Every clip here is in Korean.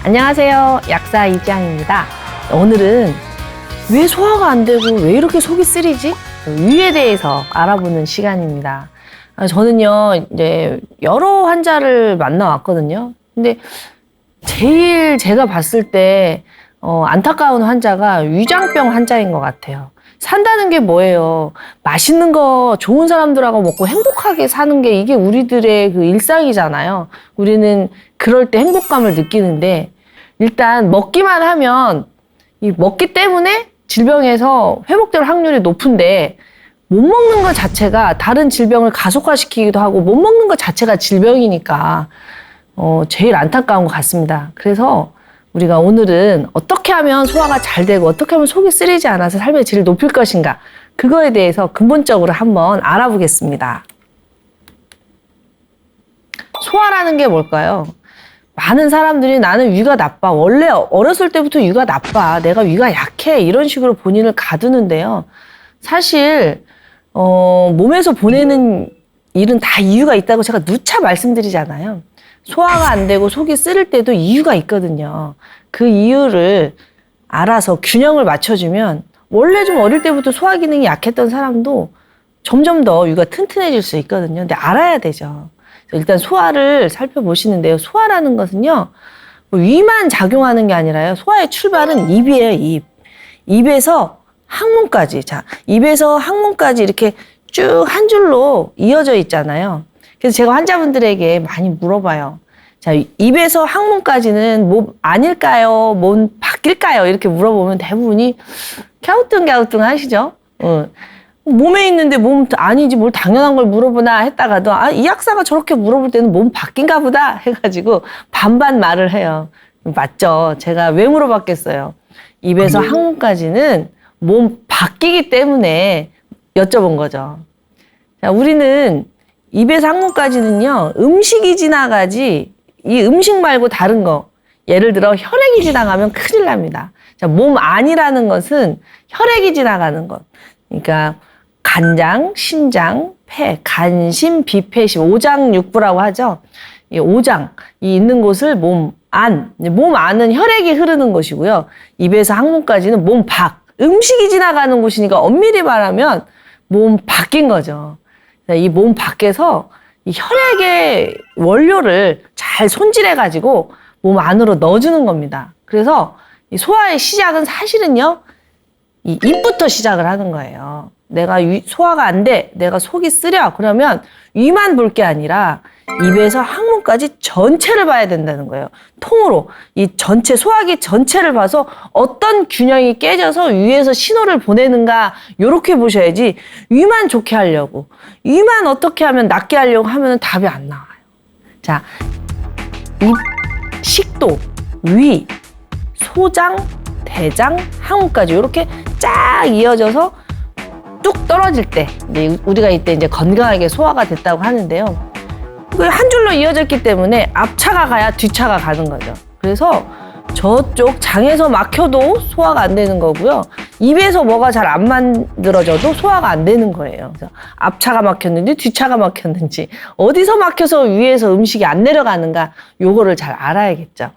안녕하세요. 약사 이지향입니다. 오늘은 왜 소화가 안 되고 왜 이렇게 속이 쓰리지? 위에 대해서 알아보는 시간입니다. 저는요, 이제 여러 환자를 만나왔거든요. 근데 제일 제가 봤을 때 안타까운 환자가 위장병 환자인 것 같아요. 산다는 게 뭐예요? 맛있는 거 좋은 사람들하고 먹고 행복하게 사는 게 이게 우리들의 그 일상이잖아요. 우리는 그럴 때 행복감을 느끼는데 일단 먹기만 하면 이 먹기 때문에 질병에서 회복될 확률이 높은데 못 먹는 것 자체가 다른 질병을 가속화시키기도 하고 못 먹는 것 자체가 질병이니까 제일 안타까운 것 같습니다. 그래서 우리가 오늘은 어떻게 하면 소화가 잘 되고 어떻게 하면 속이 쓰리지 않아서 삶의 질을 높일 것인가 그거에 대해서 근본적으로 한번 알아보겠습니다. 소화라는 게 뭘까요? 많은 사람들이 나는 위가 나빠. 원래 어렸을 때부터 위가 나빠. 내가 위가 약해. 이런 식으로 본인을 가두는데요. 사실 몸에서 보내는 일은 다 이유가 있다고 제가 누차 말씀드리잖아요. 소화가 안 되고 속이 쓰릴 때도 이유가 있거든요. 그 이유를 알아서 균형을 맞춰주면 원래 좀 어릴 때부터 소화 기능이 약했던 사람도 점점 더 위가 튼튼해질 수 있거든요. 근데 알아야 되죠. 일단 소화를 살펴보시는데요. 소화라는 것은요, 위만 작용하는 게 아니라요. 소화의 출발은 입이에요, 입. 입에서 항문까지. 자, 입에서 항문까지 이렇게 쭉 한 줄로 이어져 있잖아요. 그래서 제가 환자분들에게 많이 물어봐요. 자, 입에서 항문까지는 몸 아닐까요? 몸 바뀔까요? 이렇게 물어보면 대부분이 갸우뚱갸우뚱 하시죠? 몸에 있는데 몸 아니지 뭘 당연한 걸 물어보나 했다가도 이 약사가 저렇게 물어볼 때는 몸 바뀐가 보다 해가지고 반반 말을 해요. 맞죠? 제가 왜 물어봤겠어요? 입에서 항문까지는 몸 바뀌기 때문에 여쭤본 거죠. 자, 우리는 입에서 항문까지는요, 음식이 지나가지 이 음식 말고 다른 거, 예를 들어 혈액이 지나가면 큰일 납니다. 자, 몸 안이라는 것은 혈액이 지나가는 것. 그러니까 간장, 신장, 폐, 간심, 비폐심, 오장육부라고 하죠. 이 오장, 이 있는 곳을 몸 안, 몸 안은 혈액이 흐르는 것이고요. 입에서 항문까지는 몸 밖, 음식이 지나가는 곳이니까 엄밀히 말하면 몸 밖인 거죠. 이 몸 밖에서 이 혈액의 원료를 잘 손질해가지고 몸 안으로 넣어주는 겁니다. 그래서 이 소화의 시작은 사실은요, 이 입부터 시작을 하는 거예요. 내가 소화가 안 돼. 내가 속이 쓰려. 그러면 위만 볼 게 아니라 입에서 항문까지 전체를 봐야 된다는 거예요. 통으로. 이 전체, 소화기 전체를 봐서 어떤 균형이 깨져서 위에서 신호를 보내는가 요렇게 보셔야지 위만 좋게 하려고 위만 어떻게 하면 낫게 하려고 하면 답이 안 나와요. 자, 입, 식도, 위, 소장, 대장, 항문까지 이렇게 쫙 이어져서 뚝 떨어질 때 우리가 이때 이제 건강하게 소화가 됐다고 하는데요. 한 줄로 이어졌기 때문에 앞차가 가야 뒤차가 가는 거죠. 그래서 저쪽 장에서 막혀도 소화가 안 되는 거고요. 입에서 뭐가 잘 안 만들어져도 소화가 안 되는 거예요. 그래서 앞차가 막혔는지 뒤차가 막혔는지 어디서 막혀서 위에서 음식이 안 내려가는가 요거를 잘 알아야겠죠.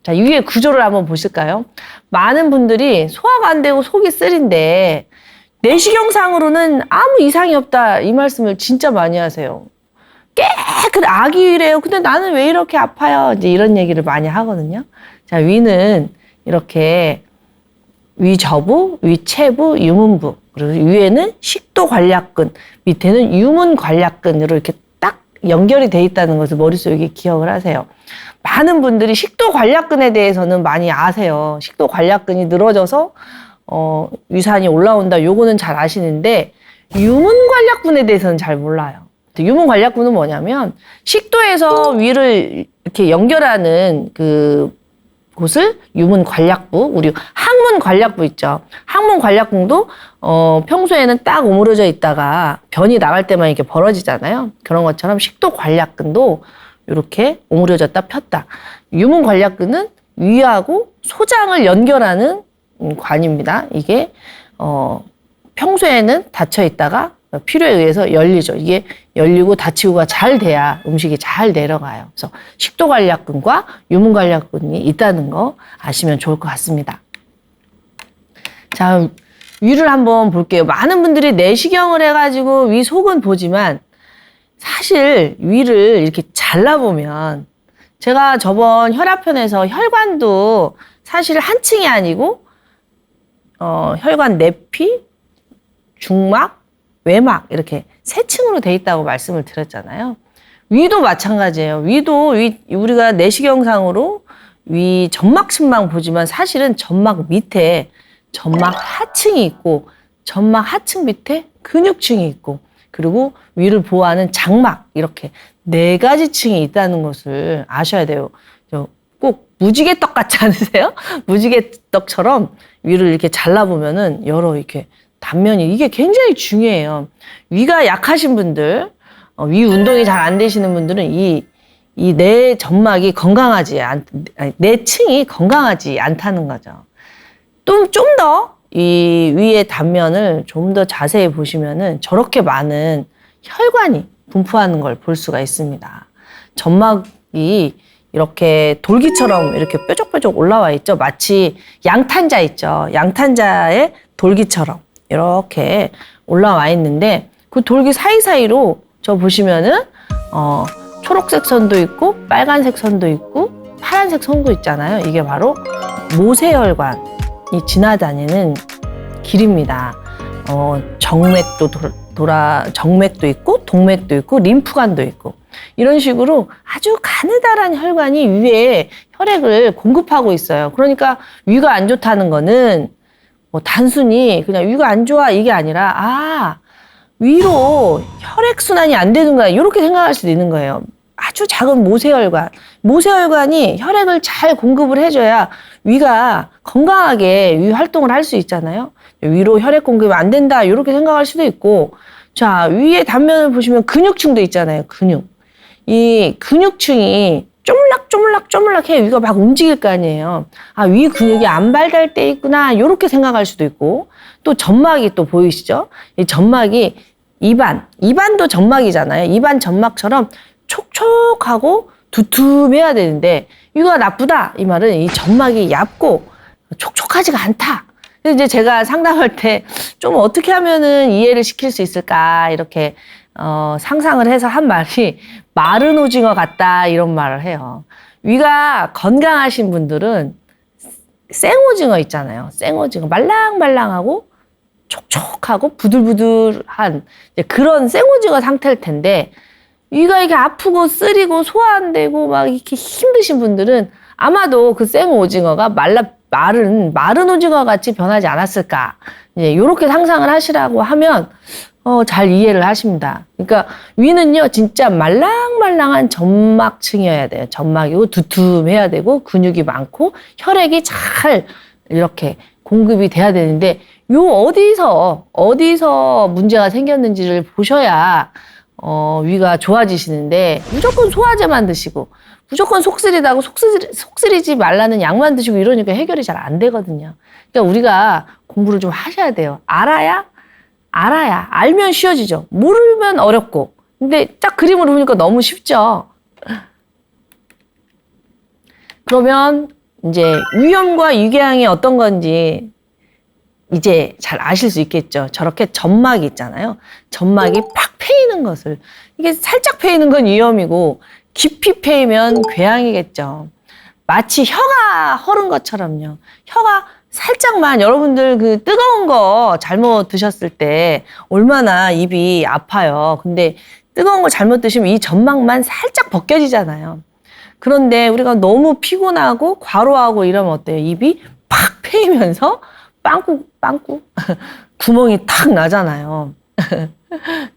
자, 위의 구조를 한번 보실까요? 많은 분들이 소화가 안 되고 속이 쓰린데 내시경상으로는 아무 이상이 없다 이 말씀을 진짜 많이 하세요. 깨끗 아기래요. 근데 나는 왜 이렇게 아파요? 이제 이런 얘기를 많이 하거든요. 자, 위는 이렇게 위저부, 위체부, 유문부 그리고 위에는 식도관략근, 밑에는 유문관략근으로 이렇게 딱 연결이 돼 있다는 것을 머릿속에 기억을 하세요. 많은 분들이 식도관략근에 대해서는 많이 아세요. 식도관략근이 늘어져서 위산이 올라온다. 요거는 잘 아시는데 유문관략근에 대해서는 잘 몰라요. 유문관략근은 뭐냐면 식도에서 위를 이렇게 연결하는 그 곳을 유문관략부, 우리 항문관략부 있죠. 항문관략근도 평소에는 딱 오므려져 있다가 변이 나갈 때만 이렇게 벌어지잖아요. 그런 것처럼 식도관략근도 이렇게 오므려졌다 폈다. 유문관략근은 위하고 소장을 연결하는 관입니다. 이게 평소에는 닫혀 있다가 필요에 의해서 열리죠. 이게 열리고 닫히고가 잘 돼야 음식이 잘 내려가요. 그래서 식도관략근과 유문관략근이 있다는 거 아시면 좋을 것 같습니다. 자, 위를 한번 볼게요. 많은 분들이 내시경을 해가지고 위 속은 보지만 사실 위를 이렇게 잘라보면 제가 저번 혈압편에서 혈관도 사실 한 층이 아니고 혈관 내피, 중막, 외막 이렇게 세 층으로 돼 있다고 말씀을 드렸잖아요. 위도 마찬가지예요. 위도 우리가 내시경상으로 위 점막층만 보지만 사실은 점막 밑에 점막 하층이 있고 점막 하층 밑에 근육층이 있고 그리고 위를 보호하는 장막 이렇게 4가지 층이 있다는 것을 아셔야 돼요. 꼭 무지개떡 같지 않으세요? 무지개떡처럼 위를 이렇게 잘라보면은 여러 이렇게 단면이 이게 굉장히 중요해요. 위가 약하신 분들, 위 운동이 잘 안 되시는 분들은 이 내 점막이 내 층이 건강하지 않다는 거죠. 또 좀 더 이 위의 단면을 좀 더 자세히 보시면은 저렇게 많은 혈관이 분포하는 걸 볼 수가 있습니다. 점막이 이렇게 돌기처럼 이렇게 뾰족뾰족 올라와 있죠. 마치 양탄자 있죠. 양탄자의 돌기처럼 이렇게 올라와 있는데 그 돌기 사이사이로 저 보시면은 초록색 선도 있고 빨간색 선도 있고 파란색 선도 있잖아요. 이게 바로 모세혈관이 지나다니는 길입니다. 정맥도 정맥도 있고 동맥도 있고 림프관도 있고 이런 식으로 아주 가느다란 혈관이 위에 혈액을 공급하고 있어요. 그러니까 위가 안 좋다는 거는 뭐 단순히 그냥 위가 안 좋아 이게 아니라 위로 혈액순환이 안 되는 거야 이렇게 생각할 수도 있는 거예요. 아주 작은 모세혈관이 혈액을 잘 공급을 해줘야 위가 건강하게 위 활동을 할 수 있잖아요. 위로 혈액 공급이 안 된다 이렇게 생각할 수도 있고 자 위에 단면을 보시면 근육층도 있잖아요. 이 근육층이 쪼물락해 위가 막 움직일 거 아니에요. 위 근육이 안 발달돼 있구나 이렇게 생각할 수도 있고 또 점막이 또 보이시죠? 이 점막이 입안도 점막이잖아요. 입안 점막처럼 촉촉하고 두툼해야 되는데 위가 나쁘다 이 말은 이 점막이 얇고 촉촉하지가 않다. 그래서 이제 제가 상담할 때 좀 어떻게 하면은 이해를 시킬 수 있을까 이렇게 상상을 해서 한 말이 마른 오징어 같다 이런 말을 해요. 위가 건강하신 분들은 생오징어 있잖아요. 생오징어 말랑말랑하고 촉촉하고 부들부들한 그런 생오징어 상태일 텐데 위가 이렇게 아프고 쓰리고 소화 안 되고 막 이렇게 힘드신 분들은 아마도 그 생오징어가 마른 오징어 같이 변하지 않았을까. 이렇게 상상을 하시라고 하면 잘 이해를 하십니다. 그러니까 위는요 진짜 말랑말랑한 점막층이어야 돼요. 점막이고 두툼해야 되고 근육이 많고 혈액이 잘 이렇게 공급이 돼야 되는데 어디서 문제가 생겼는지를 보셔야 위가 좋아지시는데 무조건 소화제만 드시고 무조건 속쓰리다고 속쓰리지 말라는 약만 드시고 이러니까 해결이 잘 안 되거든요. 그러니까 우리가 공부를 좀 하셔야 돼요. 알면 쉬워지죠. 모르면 어렵고. 근데 딱 그림으로 보니까 너무 쉽죠. 그러면 이제 위염과 위궤양이 어떤 건지 이제 잘 아실 수 있겠죠. 저렇게 점막이 있잖아요. 점막이 팍 패이는 것을. 이게 살짝 패이는 건 위염이고 깊이 패이면 궤양이겠죠. 마치 혀가 허른 것처럼요. 혀가 살짝만 여러분들 그 뜨거운 거 잘못 드셨을 때 얼마나 입이 아파요. 근데 뜨거운 거 잘못 드시면 이 점막만 살짝 벗겨지잖아요. 그런데 우리가 너무 피곤하고 과로하고 이러면 어때요? 입이 팍 패이면서 빵꾸 구멍이 탁 나잖아요.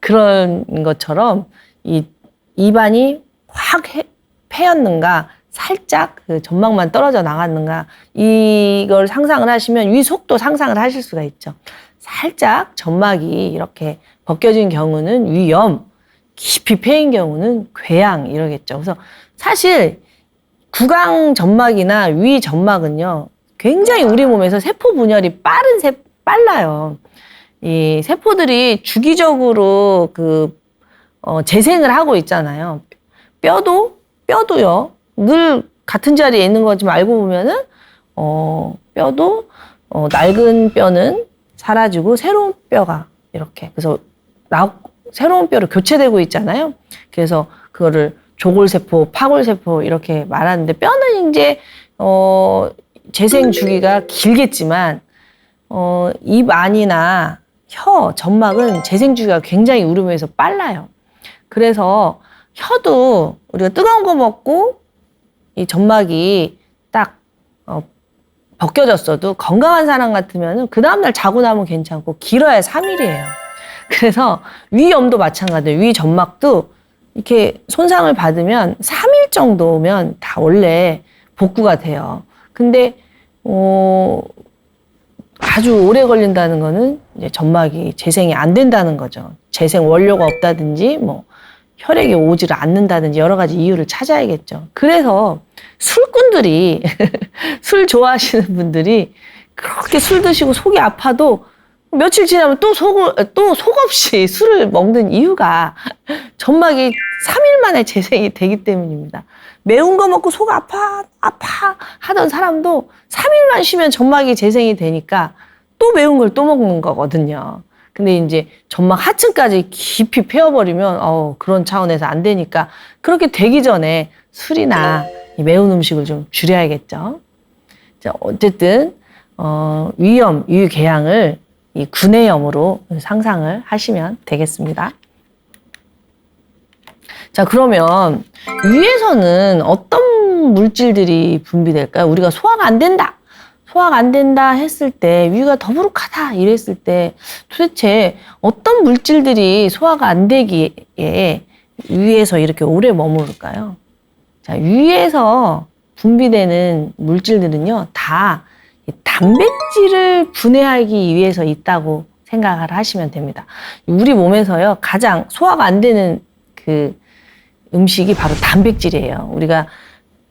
그런 것처럼 이 입안이 확 패였는가 살짝 그 점막만 떨어져 나갔는가 이걸 상상을 하시면 위 속도 상상을 하실 수가 있죠. 살짝 점막이 이렇게 벗겨진 경우는 위염, 깊이 패인 경우는 궤양 이러겠죠. 그래서 사실 구강 점막이나 위 점막은요 굉장히 우리 몸에서 세포 분열이 빨라요. 이 세포들이 주기적으로 재생을 하고 있잖아요. 뼈도요. 늘 같은 자리에 있는 거지 알고 보면은, 뼈도, 낡은 뼈는 사라지고 새로운 뼈가 이렇게. 그래서 새로운 뼈로 교체되고 있잖아요. 그래서 그거를 조골세포, 파골세포 이렇게 말하는데 뼈는 이제, 재생 주기가 길겠지만, 입 안이나 혀, 점막은 재생 주기가 굉장히 우리 몸에서 빨라요. 그래서 혀도 우리가 뜨거운 거 먹고 이 점막이 딱 벗겨졌어도 건강한 사람 같으면 그 다음날 자고 나면 괜찮고 길어야 3일이에요. 그래서 위염도 마찬가지예요. 위 점막도 이렇게 손상을 받으면 3일 정도면 다 원래 복구가 돼요. 근데 아주 오래 걸린다는 거는 이제 점막이 재생이 안 된다는 거죠. 재생 원료가 없다든지 뭐 혈액이 오지를 않는다든지 여러 가지 이유를 찾아야겠죠. 그래서 술꾼들이 술 좋아하시는 분들이 그렇게 술 드시고 속이 아파도 며칠 지나면 또 속없이 술을 먹는 이유가 점막이 3일 만에 재생이 되기 때문입니다. 매운 거 먹고 속 아파 하던 사람도 3일만 쉬면 점막이 재생이 되니까 또 매운 걸 또 먹는 거거든요. 근데 이제 점막 하층까지 깊이 패워버리면 그런 차원에서 안 되니까 그렇게 되기 전에 술이나 매운 음식을 좀 줄여야겠죠. 자, 어쨌든 위염, 위궤양을 이 구내염으로 상상을 하시면 되겠습니다. 자, 그러면 위에서는 어떤 물질들이 분비될까요? 우리가 소화가 안 된다 했을 때, 위가 더부룩하다 이랬을 때 도대체 어떤 물질들이 소화가 안 되기에 위에서 이렇게 오래 머무를까요? 자, 위에서 분비되는 물질들은요, 다 단백질을 분해하기 위해서 있다고 생각을 하시면 됩니다. 우리 몸에서요, 가장 소화가 안 되는 그 음식이 바로 단백질이에요. 우리가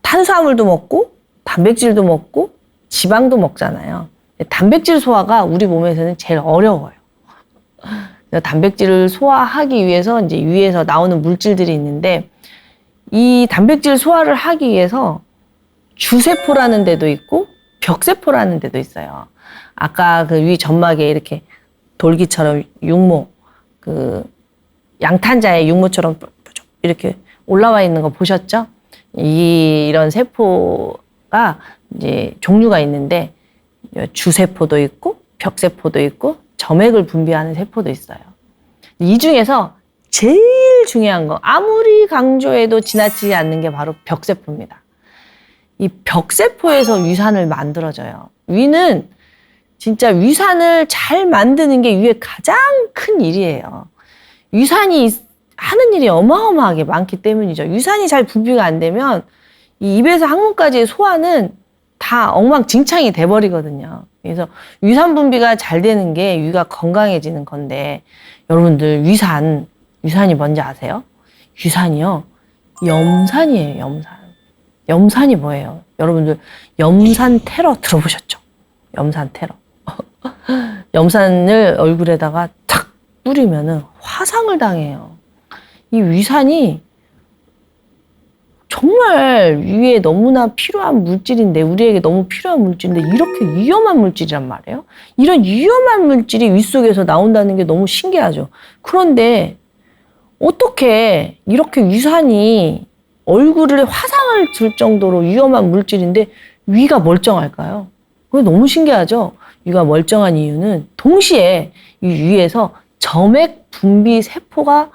탄수화물도 먹고, 단백질도 먹고, 지방도 먹잖아요. 단백질 소화가 우리 몸에서는 제일 어려워요. 단백질을 소화하기 위해서 이제 위에서 나오는 물질들이 있는데, 이 단백질 소화를 하기 위해서 주세포라는 데도 있고, 벽세포라는 데도 있어요. 아까 그 위 점막에 이렇게 돌기처럼 육모, 양탄자의 육모처럼 이렇게 올라와 있는 거 보셨죠? 이런 세포가 이제 종류가 있는데 주세포도 있고 벽세포도 있고 점액을 분비하는 세포도 있어요. 이 중에서 제일 중요한 거, 아무리 강조해도 지나치지 않는 게 바로 벽세포입니다. 이 벽세포에서 위산을 만들어줘요. 위는 진짜 위산을 잘 만드는 게 위의 가장 큰 일이에요. 위산이 하는 일이 어마어마하게 많기 때문이죠. 위산이 잘 분비가 안 되면 이 입에서 항문까지의 소화는 다 엉망진창이 돼버리거든요. 그래서 위산 분비가 잘 되는 게 위가 건강해지는 건데, 여러분들 위산이 뭔지 아세요? 위산이요, 염산이에요. 염산이 뭐예요? 여러분들 염산 테러 들어보셨죠? 염산 테러. 염산을 얼굴에다가 탁 뿌리면은 화상을 당해요. 이 위산이 정말 위에 너무나 필요한 물질인데, 우리에게 너무 필요한 물질인데 이렇게 위험한 물질이란 말이에요. 이런 위험한 물질이 위 속에서 나온다는 게 너무 신기하죠. 그런데 어떻게 이렇게 위산이 얼굴에 화상을 줄 정도로 위험한 물질인데 위가 멀쩡할까요? 그게 너무 신기하죠. 위가 멀쩡한 이유는 동시에 이 위에서 점액 분비 세포가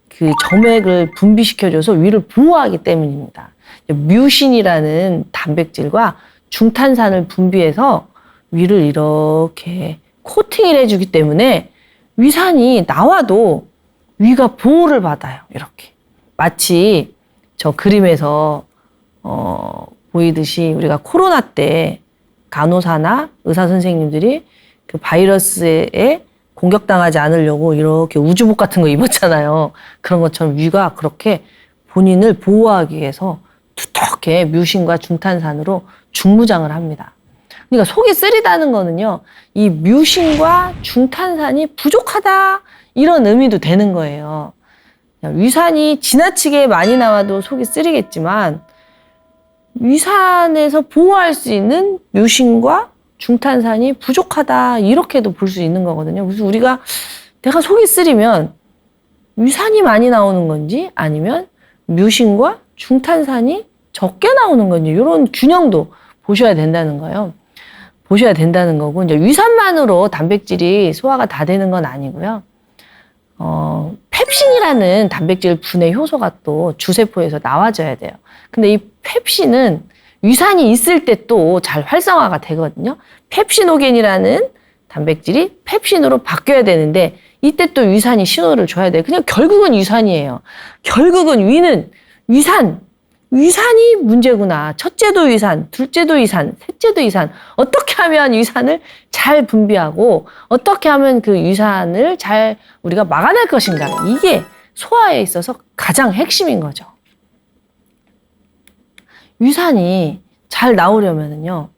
그 점액을 분비시켜줘서 위를 보호하기 때문입니다. 뮤신이라는 단백질과 중탄산을 분비해서 위를 이렇게 코팅을 해주기 때문에 위산이 나와도 위가 보호를 받아요. 이렇게. 마치 저 그림에서 보이듯이 우리가 코로나 때 간호사나 의사 선생님들이 그 바이러스에 공격당하지 않으려고 이렇게 우주복 같은 거 입었잖아요. 그런 것처럼 위가 그렇게 본인을 보호하기 위해서 두텁게 뮤신과 중탄산으로 중무장을 합니다. 그러니까 속이 쓰리다는 거는요, 이 뮤신과 중탄산이 부족하다 이런 의미도 되는 거예요. 위산이 지나치게 많이 나와도 속이 쓰리겠지만 위산에서 보호할 수 있는 뮤신과 중탄산이 부족하다 이렇게도 볼 수 있는 거거든요. 그래서 우리가 내가 속이 쓰리면 위산이 많이 나오는 건지 아니면 뮤신과 중탄산이 적게 나오는 건지 이런 균형도 보셔야 된다는 거예요. 보셔야 된다는 거고, 이제 위산만으로 단백질이 소화가 다 되는 건 아니고요. 펩신이라는 단백질 분해 효소가 또 주세포에서 나와줘야 돼요. 근데 이 펩신은 위산이 있을 때 또 잘 활성화가 되거든요. 펩시노겐이라는 단백질이 펩신으로 바뀌어야 되는데 이때 또 위산이 신호를 줘야 돼요. 그냥 결국은 위산이에요. 결국은 위산이 문제구나. 첫째도 위산, 둘째도 위산, 셋째도 위산. 어떻게 하면 위산을 잘 분비하고 어떻게 하면 그 위산을 잘 우리가 막아낼 것인가. 이게 소화에 있어서 가장 핵심인 거죠. 위산이 잘 나오려면은요,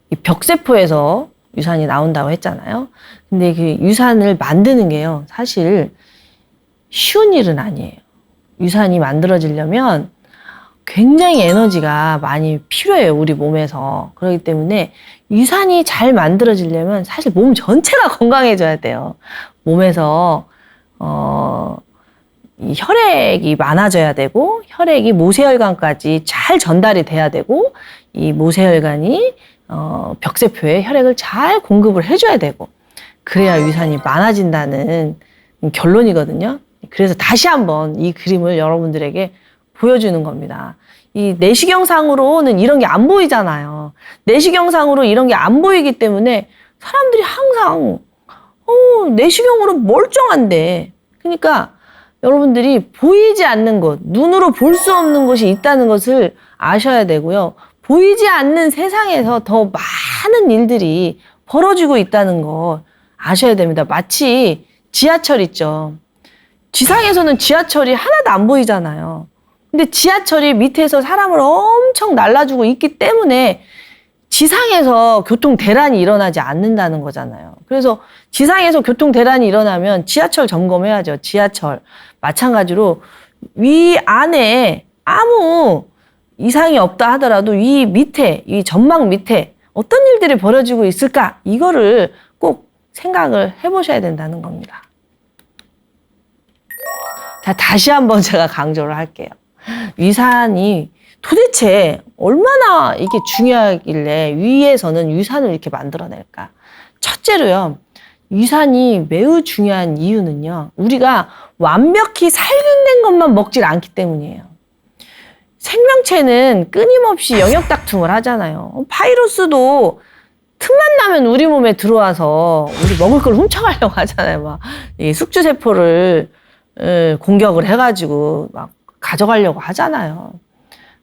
이 벽세포에서 위산이 나온다고 했잖아요. 근데 그 위산을 만드는 게요, 사실 쉬운 일은 아니에요. 위산이 만들어지려면 굉장히 에너지가 많이 필요해요, 우리 몸에서. 그렇기 때문에 위산이 잘 만들어지려면 사실 몸 전체가 건강해져야 돼요. 몸에서 이 혈액이 많아져야 되고 혈액이 모세혈관까지 잘 전달이 돼야 되고 이 모세혈관이 벽세포에 혈액을 잘 공급을 해줘야 되고 그래야 위산이 많아진다는 결론이거든요. 그래서 다시 한번 이 그림을 여러분들에게 보여주는 겁니다. 이 내시경상으로는 이런 게 안 보이잖아요. 내시경상으로 이런 게 안 보이기 때문에 사람들이 항상 내시경으로 멀쩡한데, 그러니까 여러분들이 보이지 않는 곳, 눈으로 볼 수 없는 곳이 있다는 것을 아셔야 되고요. 보이지 않는 세상에서 더 많은 일들이 벌어지고 있다는 거 아셔야 됩니다. 마치 지하철 있죠. 지상에서는 지하철이 하나도 안 보이잖아요. 근데 지하철이 밑에서 사람을 엄청 날라주고 있기 때문에 지상에서 교통 대란이 일어나지 않는다는 거잖아요. 그래서 지상에서 교통 대란이 일어나면 지하철 점검해야죠. 지하철. 마찬가지로 위 안에 아무 이상이 없다 하더라도 이 밑에, 이 전망 밑에 어떤 일들이 벌어지고 있을까? 이거를 꼭 생각을 해보셔야 된다는 겁니다. 자, 다시 한번 제가 강조를 할게요. 위산이 도대체 얼마나 이게 중요하길래 위에서는 위산을 이렇게 만들어낼까? 첫째로요, 위산이 매우 중요한 이유는요, 우리가 완벽히 살균된 것만 먹질 않기 때문이에요. 생명체는 끊임없이 영역 다툼을 하잖아요. 바이러스도 틈만 나면 우리 몸에 들어와서 우리 먹을 걸 훔쳐가려고 하잖아요. 막 이 숙주세포를 공격을 해가지고 막 가져가려고 하잖아요.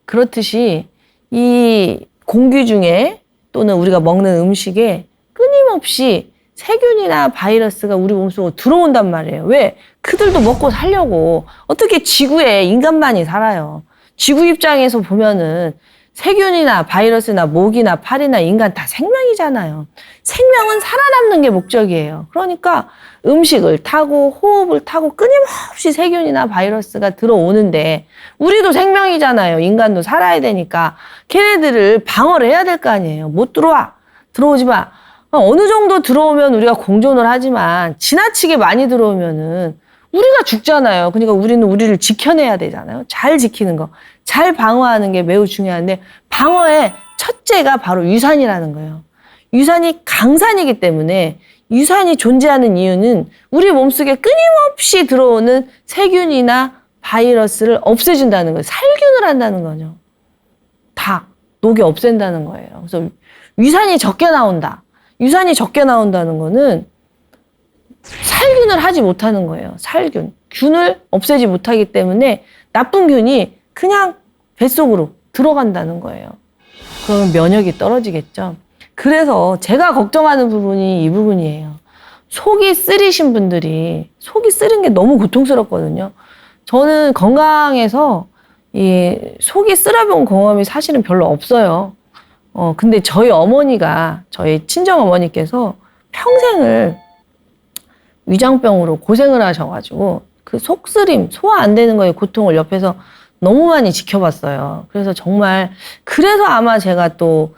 그렇듯이 이 공기 중에 또는 우리가 먹는 음식에 끊임없이 세균이나 바이러스가 우리 몸속으로 들어온단 말이에요. 왜? 그들도 먹고 살려고. 어떻게 지구에 인간만이 살아요? 지구 입장에서 보면은 세균이나 바이러스나 모기나 파리나 인간 다 생명이잖아요. 생명은 살아남는 게 목적이에요. 그러니까 음식을 타고 호흡을 타고 끊임없이 세균이나 바이러스가 들어오는데 우리도 생명이잖아요. 인간도 살아야 되니까 걔네들을 방어를 해야 될 거 아니에요. 못 들어와. 들어오지 마. 어느 정도 들어오면 우리가 공존을 하지만 지나치게 많이 들어오면은 우리가 죽잖아요. 그러니까 우리는 우리를 지켜내야 되잖아요. 잘 지키는 거. 잘 방어하는 게 매우 중요한데 방어의 첫째가 바로 위산이라는 거예요. 위산이 강산이기 때문에 위산이 존재하는 이유는 우리 몸속에 끊임없이 들어오는 세균이나 바이러스를 없애준다는 거예요. 살균을 한다는 거죠. 다 녹여 없앤다는 거예요. 그래서 위산이 적게 나온다. 위산이 적게 나온다는 거는 살균을 하지 못하는 거예요. 살균. 균을 없애지 못하기 때문에 나쁜 균이 그냥 뱃속으로 들어간다는 거예요. 그러면 면역이 떨어지겠죠. 그래서 제가 걱정하는 부분이 이 부분이에요. 속이 쓰리신 분들이, 속이 쓰린 게 너무 고통스럽거든요. 저는 건강해서 이 속이 쓰려본 경험이 사실은 별로 없어요. 근데 저희 어머니가, 저희 친정 어머니께서 평생을 위장병으로 고생을 하셔가지고 그 속쓰림, 소화 안 되는 거에 고통을 옆에서 너무 많이 지켜봤어요. 그래서 정말, 그래서 아마 제가 또,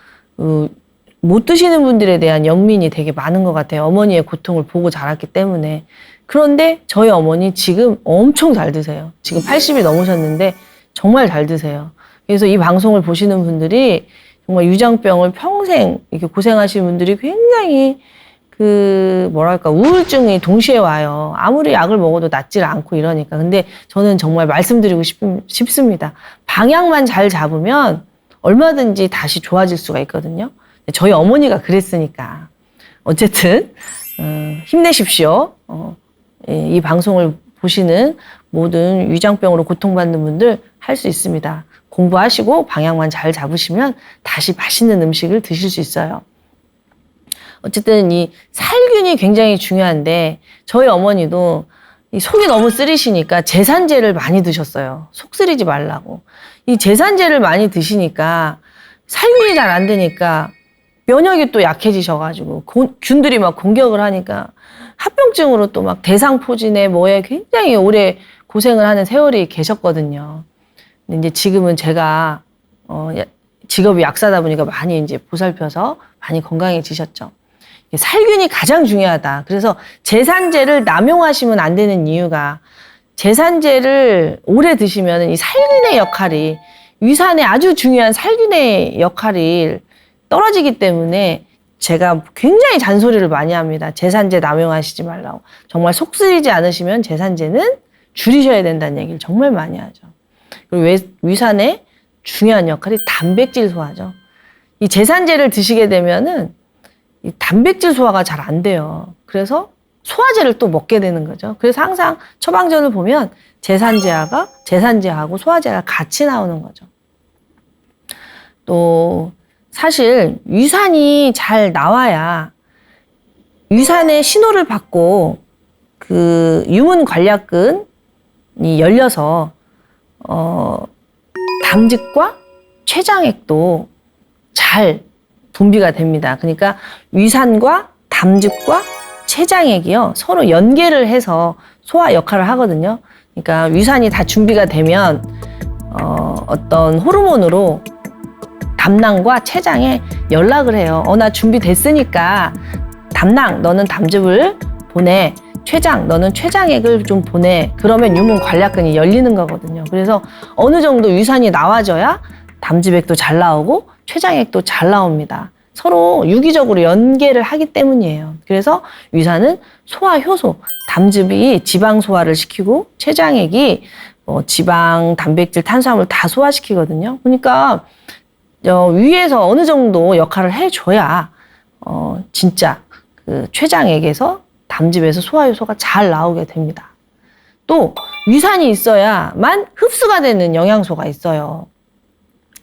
못 드시는 분들에 대한 연민이 되게 많은 것 같아요. 어머니의 고통을 보고 자랐기 때문에. 그런데 저희 어머니 지금 엄청 잘 드세요. 지금 80이 넘으셨는데 정말 잘 드세요. 그래서 이 방송을 보시는 분들이 정말 위장병을 평생 이렇게 고생하시는 분들이 굉장히 우울증이 동시에 와요. 아무리 약을 먹어도 낫질 않고 이러니까. 근데 저는 정말 말씀드리고 싶습니다. 방향만 잘 잡으면 얼마든지 다시 좋아질 수가 있거든요. 저희 어머니가 그랬으니까. 어쨌든, 힘내십시오. 이 방송을 보시는 모든 위장병으로 고통받는 분들 할 수 있습니다. 공부하시고 방향만 잘 잡으시면 다시 맛있는 음식을 드실 수 있어요. 어쨌든 이 살균이 굉장히 중요한데 저희 어머니도 이 속이 너무 쓰리시니까 제산제를 많이 드셨어요. 속 쓰리지 말라고. 이 제산제를 많이 드시니까 살균이 잘 안 되니까 면역이 또 약해지셔가지고 균들이 막 공격을 하니까 합병증으로 또 막 대상포진에 뭐에 굉장히 오래 고생을 하는 세월이 계셨거든요. 근데 이제 지금은 제가 직업이 약사다 보니까 많이 이제 보살펴서 많이 건강해지셨죠. 살균이 가장 중요하다. 그래서 제산제를 남용하시면 안 되는 이유가 제산제를 오래 드시면 이 살균의 역할이 위산의 아주 중요한 살균의 역할이 떨어지기 때문에 제가 굉장히 잔소리를 많이 합니다. 제산제 남용하시지 말라고. 정말 속 쓰리지 않으시면 제산제는 줄이셔야 된다는 얘기를 정말 많이 하죠. 그리고 위산의 중요한 역할이 단백질 소화죠. 이 제산제를 드시게 되면은 이 단백질 소화가 잘 안 돼요. 그래서 소화제를 또 먹게 되는 거죠. 그래서 항상 처방전을 보면 제산제하고 소화제가 같이 나오는 거죠. 또 사실 위산이 잘 나와야 위산의 신호를 받고 그 유문 관략근이 열려서 담즙과 췌장액도 잘 분비가 됩니다. 그러니까 위산과 담즙과 췌장액이요 서로 연계를 해서 소화 역할을 하거든요. 그러니까 위산이 다 준비가 되면 어떤 호르몬으로 담낭과 췌장에 연락을 해요. 나 준비됐으니까 담낭 너는 담즙을 보내, 췌장 너는 췌장액을 좀 보내. 그러면 유문 관략근이 열리는 거거든요. 그래서 어느 정도 위산이 나와줘야 담즙액도 잘 나오고 췌장액도 잘 나옵니다. 서로 유기적으로 연계를 하기 때문이에요. 그래서 위산은 소화 효소, 담즙이 지방 소화를 시키고 췌장액이 지방, 단백질, 탄수화물 다 소화시키거든요. 그러니까 위에서 어느 정도 역할을 해줘야 진짜 그 췌장액에서 담즙에서 소화 효소가 잘 나오게 됩니다. 또 위산이 있어야만 흡수가 되는 영양소가 있어요.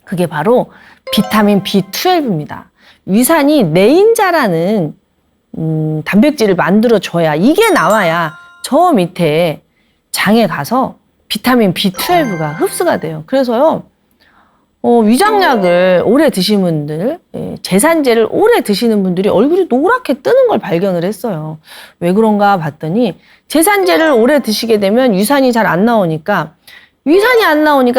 그게 바로 비타민 B12입니다. 위산이 내인자라는 단백질을 만들어줘야 이게 나와야 저 밑에 장에 가서 비타민 B12가 흡수가 돼요. 그래서요. 위장약을 오래 드시는 분들, 제산제를 오래 드시는 분들이 얼굴이 노랗게 뜨는 걸 발견을 했어요. 왜 그런가 봤더니 제산제를 오래 드시게 되면 위산이 잘 안 나오니까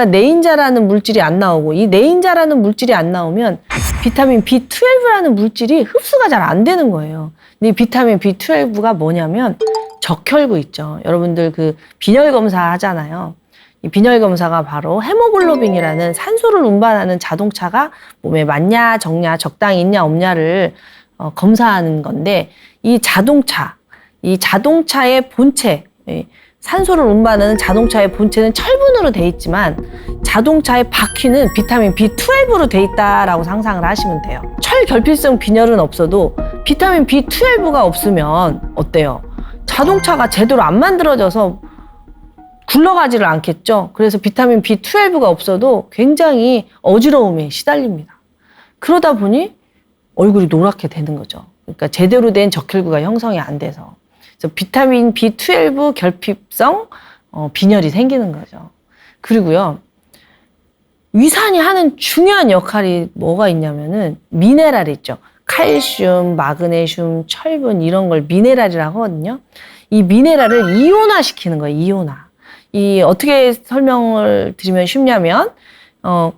내인자라는 물질이 안 나오고 이 내인자라는 물질이 안 나오면 비타민 B12라는 물질이 흡수가 잘 안 되는 거예요. 근데 이 비타민 B12가 뭐냐면 적혈구 있죠. 여러분들 그 빈혈 검사 하잖아요. 이 빈혈 검사가 바로 헤모글로빈이라는 산소를 운반하는 자동차가 몸에 맞냐 적냐 적당히 있냐 없냐를 검사하는 건데 이 자동차의 본체, 산소를 운반하는 자동차의 본체는 철분으로 돼 있지만 자동차의 바퀴는 비타민 B12로 돼 있다라고 상상을 하시면 돼요. 철결핍성 빈혈은 없어도 비타민 B12가 없으면 어때요? 자동차가 제대로 안 만들어져서 굴러가지를 않겠죠. 그래서 비타민 B12가 없어도 굉장히 어지러움에 시달립니다. 그러다 보니 얼굴이 노랗게 되는 거죠. 그러니까 제대로 된 적혈구가 형성이 안 돼서. 그래서 비타민 B12 결핍성 빈혈이 생기는 거죠. 그리고요. 위산이 하는 중요한 역할이 뭐가 있냐면은 미네랄 있죠. 칼슘, 마그네슘, 철분 이런 걸 미네랄이라고 하거든요. 이 미네랄을 이온화시키는 거예요. 이온화. 이 어떻게 설명을 드리면 쉽냐면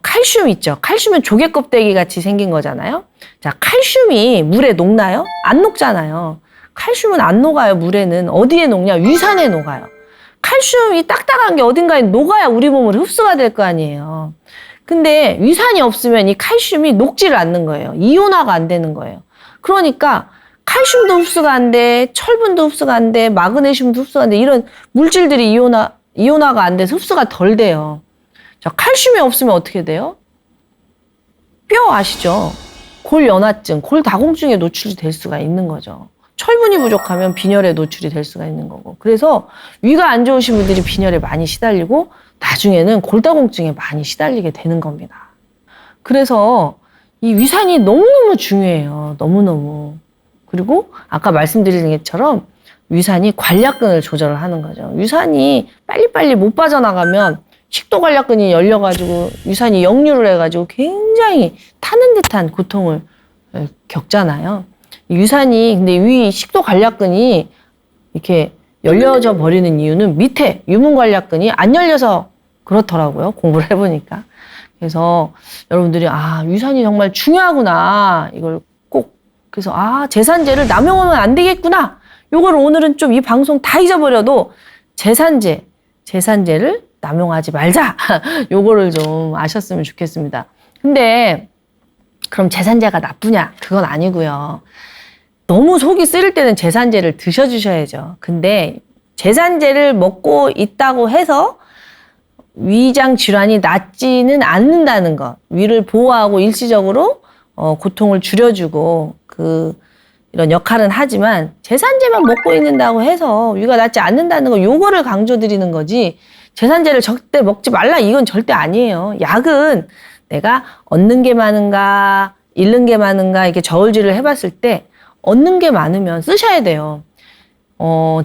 칼슘 있죠. 칼슘은 조개 껍데기 같이 생긴 거잖아요. 자, 칼슘이 물에 녹나요? 안 녹잖아요. 칼슘은 안 녹아요. 물에는 어디에 녹냐? 위산에 녹아요. 칼슘이 딱딱한 게 어딘가에 녹아야 우리 몸으로 흡수가 될 거 아니에요. 근데 위산이 없으면 이 칼슘이 녹지를 않는 거예요. 이온화가 안 되는 거예요. 그러니까 칼슘도 흡수가 안 돼, 철분도 흡수가 안 돼, 마그네슘도 흡수가 안 돼. 이런 물질들이 이온화가 안 돼서 흡수가 덜 돼요. 자, 칼슘이 없으면 어떻게 돼요? 뼈 아시죠? 골연화증, 골다공증에 노출이 될 수가 있는 거죠. 철분이 부족하면 빈혈에 노출이 될 수가 있는 거고. 그래서 위가 안 좋으신 분들이 빈혈에 많이 시달리고 나중에는 골다공증에 많이 시달리게 되는 겁니다. 그래서 이 위산이 너무너무 중요해요. 너무너무. 그리고 아까 말씀드린 것처럼 위산이 관략근을 조절을 하는 거죠. 위산이 빨리빨리 못 빠져나가면 식도관략근이 열려가지고 위산이 역류를 해가지고 굉장히 타는 듯한 고통을 겪잖아요. 위산이 근데 위 식도관략근이 이렇게 열려져 버리는 이유는 밑에 유문관략근이 안 열려서 그렇더라고요. 공부를 해보니까. 그래서 여러분들이 위산이 정말 중요하구나. 이걸 꼭 그래서 제산제를 남용하면 안 되겠구나. 요거를 오늘은 좀 이 방송 다 잊어버려도 제산제를 남용하지 말자. 요거를 좀 아셨으면 좋겠습니다. 근데 그럼 제산제가 나쁘냐? 그건 아니고요. 너무 속이 쓰릴 때는 제산제를 드셔주셔야죠. 근데 제산제를 먹고 있다고 해서 위장 질환이 낫지는 않는다는 것. 위를 보호하고 일시적으로 고통을 줄여주고 이런 역할은 하지만 제산제만 먹고 있는다고 해서 위가 낫지 않는다는 거 요거를 강조드리는 거지 제산제를 절대 먹지 말라 이건 절대 아니에요. 약은 내가 얻는 게 많은가 잃는 게 많은가 이렇게 저울질을 해봤을 때 얻는 게 많으면 쓰셔야 돼요.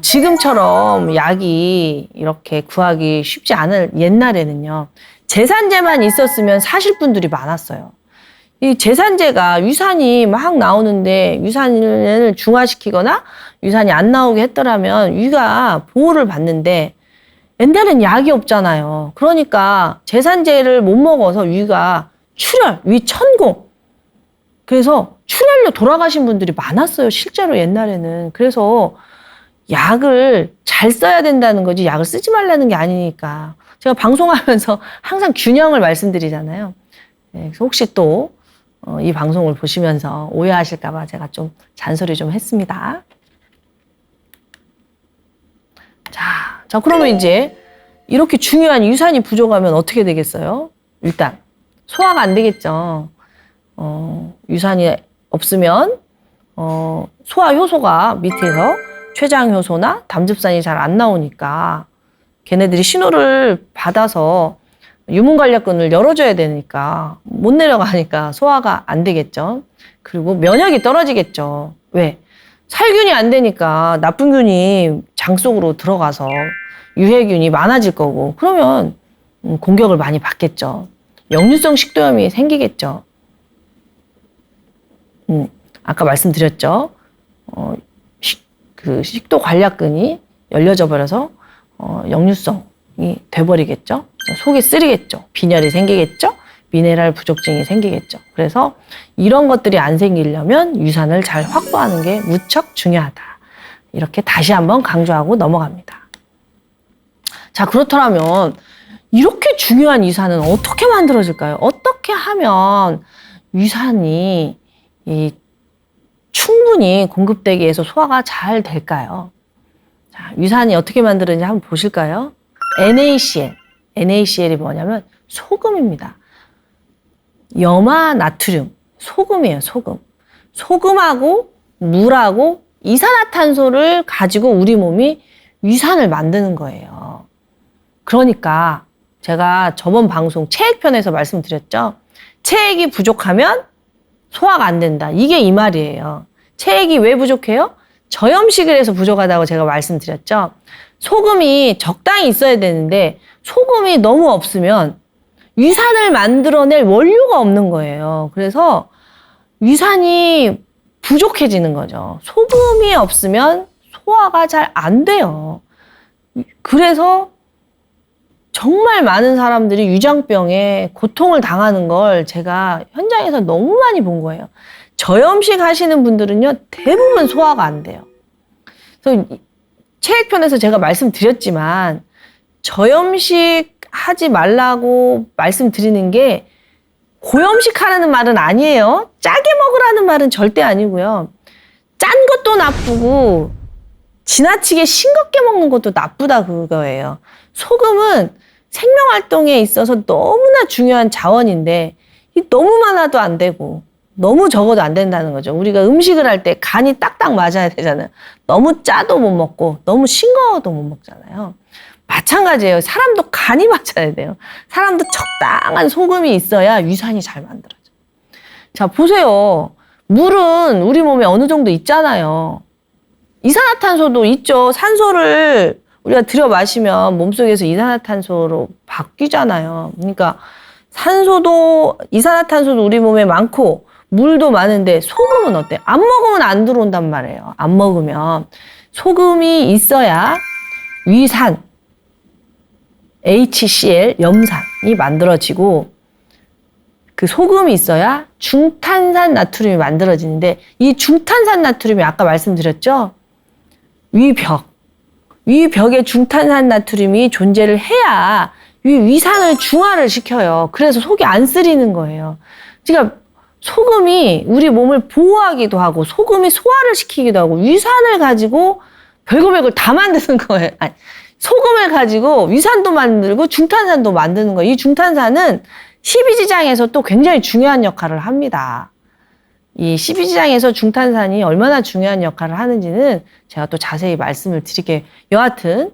지금처럼 약이 이렇게 구하기 쉽지 않을 옛날에는요. 제산제만 있었으면 사실 분들이 많았어요. 이 제산제가 위산이 막 나오는데 위산을 중화시키거나 위산이 안 나오게 했더라면 위가 보호를 받는데 옛날엔 약이 없잖아요. 그러니까 제산제를 못 먹어서 위가 출혈, 위천공. 그래서 출혈로 돌아가신 분들이 많았어요. 실제로 옛날에는. 그래서 약을 잘 써야 된다는 거지 약을 쓰지 말라는 게 아니니까. 제가 방송하면서 항상 균형을 말씀드리잖아요. 네, 그래서 혹시 또 이 방송을 보시면서 오해하실까 봐 제가 좀 잔소리 좀 했습니다. 자, 그러면 이제 이렇게 중요한 유산이 부족하면 어떻게 되겠어요? 일단 소화가 안 되겠죠. 유산이 없으면 소화 효소가 밑에서 췌장 효소나 담즙산이 잘 안 나오니까 걔네들이 신호를 받아서 유문관략근을 열어줘야 되니까 못 내려가니까 소화가 안 되겠죠. 그리고 면역이 떨어지겠죠. 왜? 살균이 안 되니까 나쁜 균이 장 속으로 들어가서 유해균이 많아질 거고 그러면 공격을 많이 받겠죠. 역류성 식도염이 생기겠죠. 아까 말씀드렸죠. 식도관략근이 열려져 버려서 역류성이 돼버리겠죠. 속이 쓰리겠죠. 빈혈이 생기겠죠. 미네랄 부족증이 생기겠죠. 그래서 이런 것들이 안 생기려면 유산을 잘 확보하는 게 무척 중요하다. 이렇게 다시 한번 강조하고 넘어갑니다. 자, 그렇다면 이렇게 중요한 유산은 어떻게 만들어질까요? 어떻게 하면 유산이 충분히 공급되기 위해서 소화가 잘 될까요? 자, 유산이 어떻게 만들어지는지 한번 보실까요? NaCl이 뭐냐면 소금입니다. 염화 나트륨, 소금이에요, 소금. 소금하고 물하고 이산화탄소를 가지고 우리 몸이 유산을 만드는 거예요. 그러니까 제가 저번 방송 체액편에서 말씀드렸죠. 체액이 부족하면 소화가 안 된다. 이게 이 말이에요. 체액이 왜 부족해요? 저염식을 해서 부족하다고 제가 말씀드렸죠. 소금이 적당히 있어야 되는데 소금이 너무 없으면 위산을 만들어낼 원료가 없는 거예요. 그래서 위산이 부족해지는 거죠. 소금이 없으면 소화가 잘 안 돼요. 그래서 정말 많은 사람들이 위장병에 고통을 당하는 걸 제가 현장에서 너무 많이 본 거예요. 저염식 하시는 분들은요, 대부분 소화가 안 돼요. 그래서 체액편에서 제가 말씀드렸지만, 저염식 하지 말라고 말씀드리는 게 고염식 하라는 말은 아니에요. 짜게 먹으라는 말은 절대 아니고요. 짠 것도 나쁘고, 지나치게 싱겁게 먹는 것도 나쁘다 그거예요. 소금은 생명활동에 있어서 너무나 중요한 자원인데 너무 많아도 안 되고 너무 적어도 안 된다는 거죠. 우리가 음식을 할 때 간이 딱딱 맞아야 되잖아요. 너무 짜도 못 먹고 너무 싱거워도 못 먹잖아요. 마찬가지예요. 사람도 간이 맞아야 돼요. 사람도 적당한 소금이 있어야 위산이 잘 만들어져요. 자, 보세요. 물은 우리 몸에 어느 정도 있잖아요. 이산화탄소도 있죠. 산소를 우리가 들여 마시면 몸속에서 이산화탄소로 바뀌잖아요. 그러니까 산소도 이산화탄소도 우리 몸에 많고 물도 많은데 소금은 어때? 안 먹으면 안 들어온단 말이에요. 안 먹으면 소금이 있어야 위산, HCl, 염산이 만들어지고 그 소금이 있어야 중탄산 나트륨이 만들어지는데 이 중탄산 나트륨이 아까 말씀드렸죠? 위벽에 중탄산 나트륨이 존재를 해야 위산을 중화를 시켜요. 그래서 속이 안 쓰리는 거예요. 그러니까 소금이 우리 몸을 보호하기도 하고 소금이 소화를 시키기도 하고 위산을 가지고 별걸 다 만드는 거예요. 아니, 소금을 가지고 위산도 만들고 중탄산도 만드는 거예요. 이 중탄산은 십이지장에서 또 굉장히 중요한 역할을 합니다. 이 십이지장에서 중탄산이 얼마나 중요한 역할을 하는지는 제가 또 자세히 말씀을 드릴게요. 여하튼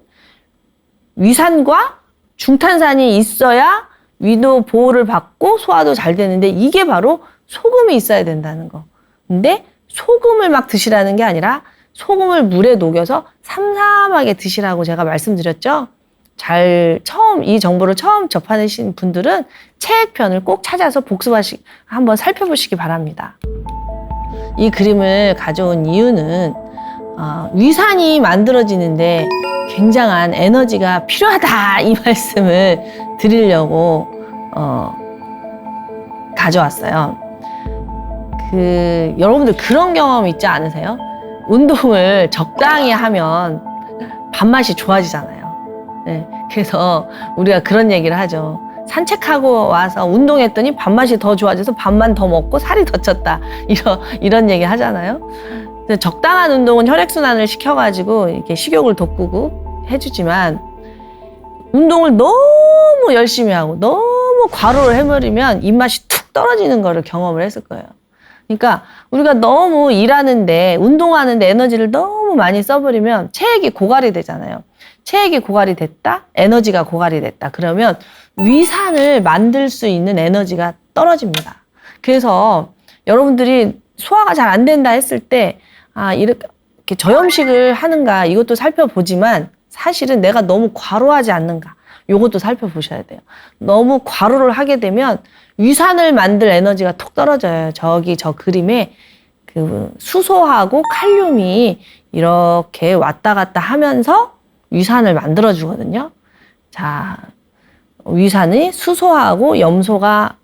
위산과 중탄산이 있어야 위도 보호를 받고 소화도 잘 되는데 이게 바로 소금이 있어야 된다는 거. 근데 소금을 막 드시라는 게 아니라 소금을 물에 녹여서 삼삼하게 드시라고 제가 말씀드렸죠. 이 정보를 처음 접하신 분들은 체액편을 꼭 찾아서 한번 살펴보시기 바랍니다. 이 그림을 가져온 이유는 위산이 만들어지는데 굉장한 에너지가 필요하다 이 말씀을 드리려고 가져왔어요. 여러분들 그런 경험 있지 않으세요? 운동을 적당히 하면 밥맛이 좋아지잖아요. 네, 그래서 우리가 그런 얘기를 하죠. 산책하고 와서 운동했더니 밥맛이 더 좋아져서 밥만 더 먹고 살이 더 쪘다. 이런 얘기 하잖아요. 적당한 운동은 혈액순환을 시켜가지고 이렇게 식욕을 돋구고 해주지만 운동을 너무 열심히 하고 너무 과로를 해버리면 입맛이 툭 떨어지는 거를 경험을 했을 거예요. 그러니까 우리가 너무 일하는데 운동하는데 에너지를 너무 많이 써버리면 체액이 고갈이 되잖아요. 체액이 고갈이 됐다? 에너지가 고갈이 됐다. 그러면 위산을 만들 수 있는 에너지가 떨어집니다. 그래서 여러분들이 소화가 잘 안 된다 했을 때 이렇게 저염식을 하는가 이것도 살펴보지만 사실은 내가 너무 과로하지 않는가 이것도 살펴보셔야 돼요. 너무 과로를 하게 되면 위산을 만들 에너지가 톡 떨어져요. 저 그림에 수소하고 칼륨이 이렇게 왔다 갔다 하면서 위산을 만들어 주거든요. 자, 위산이 수소하고 염소가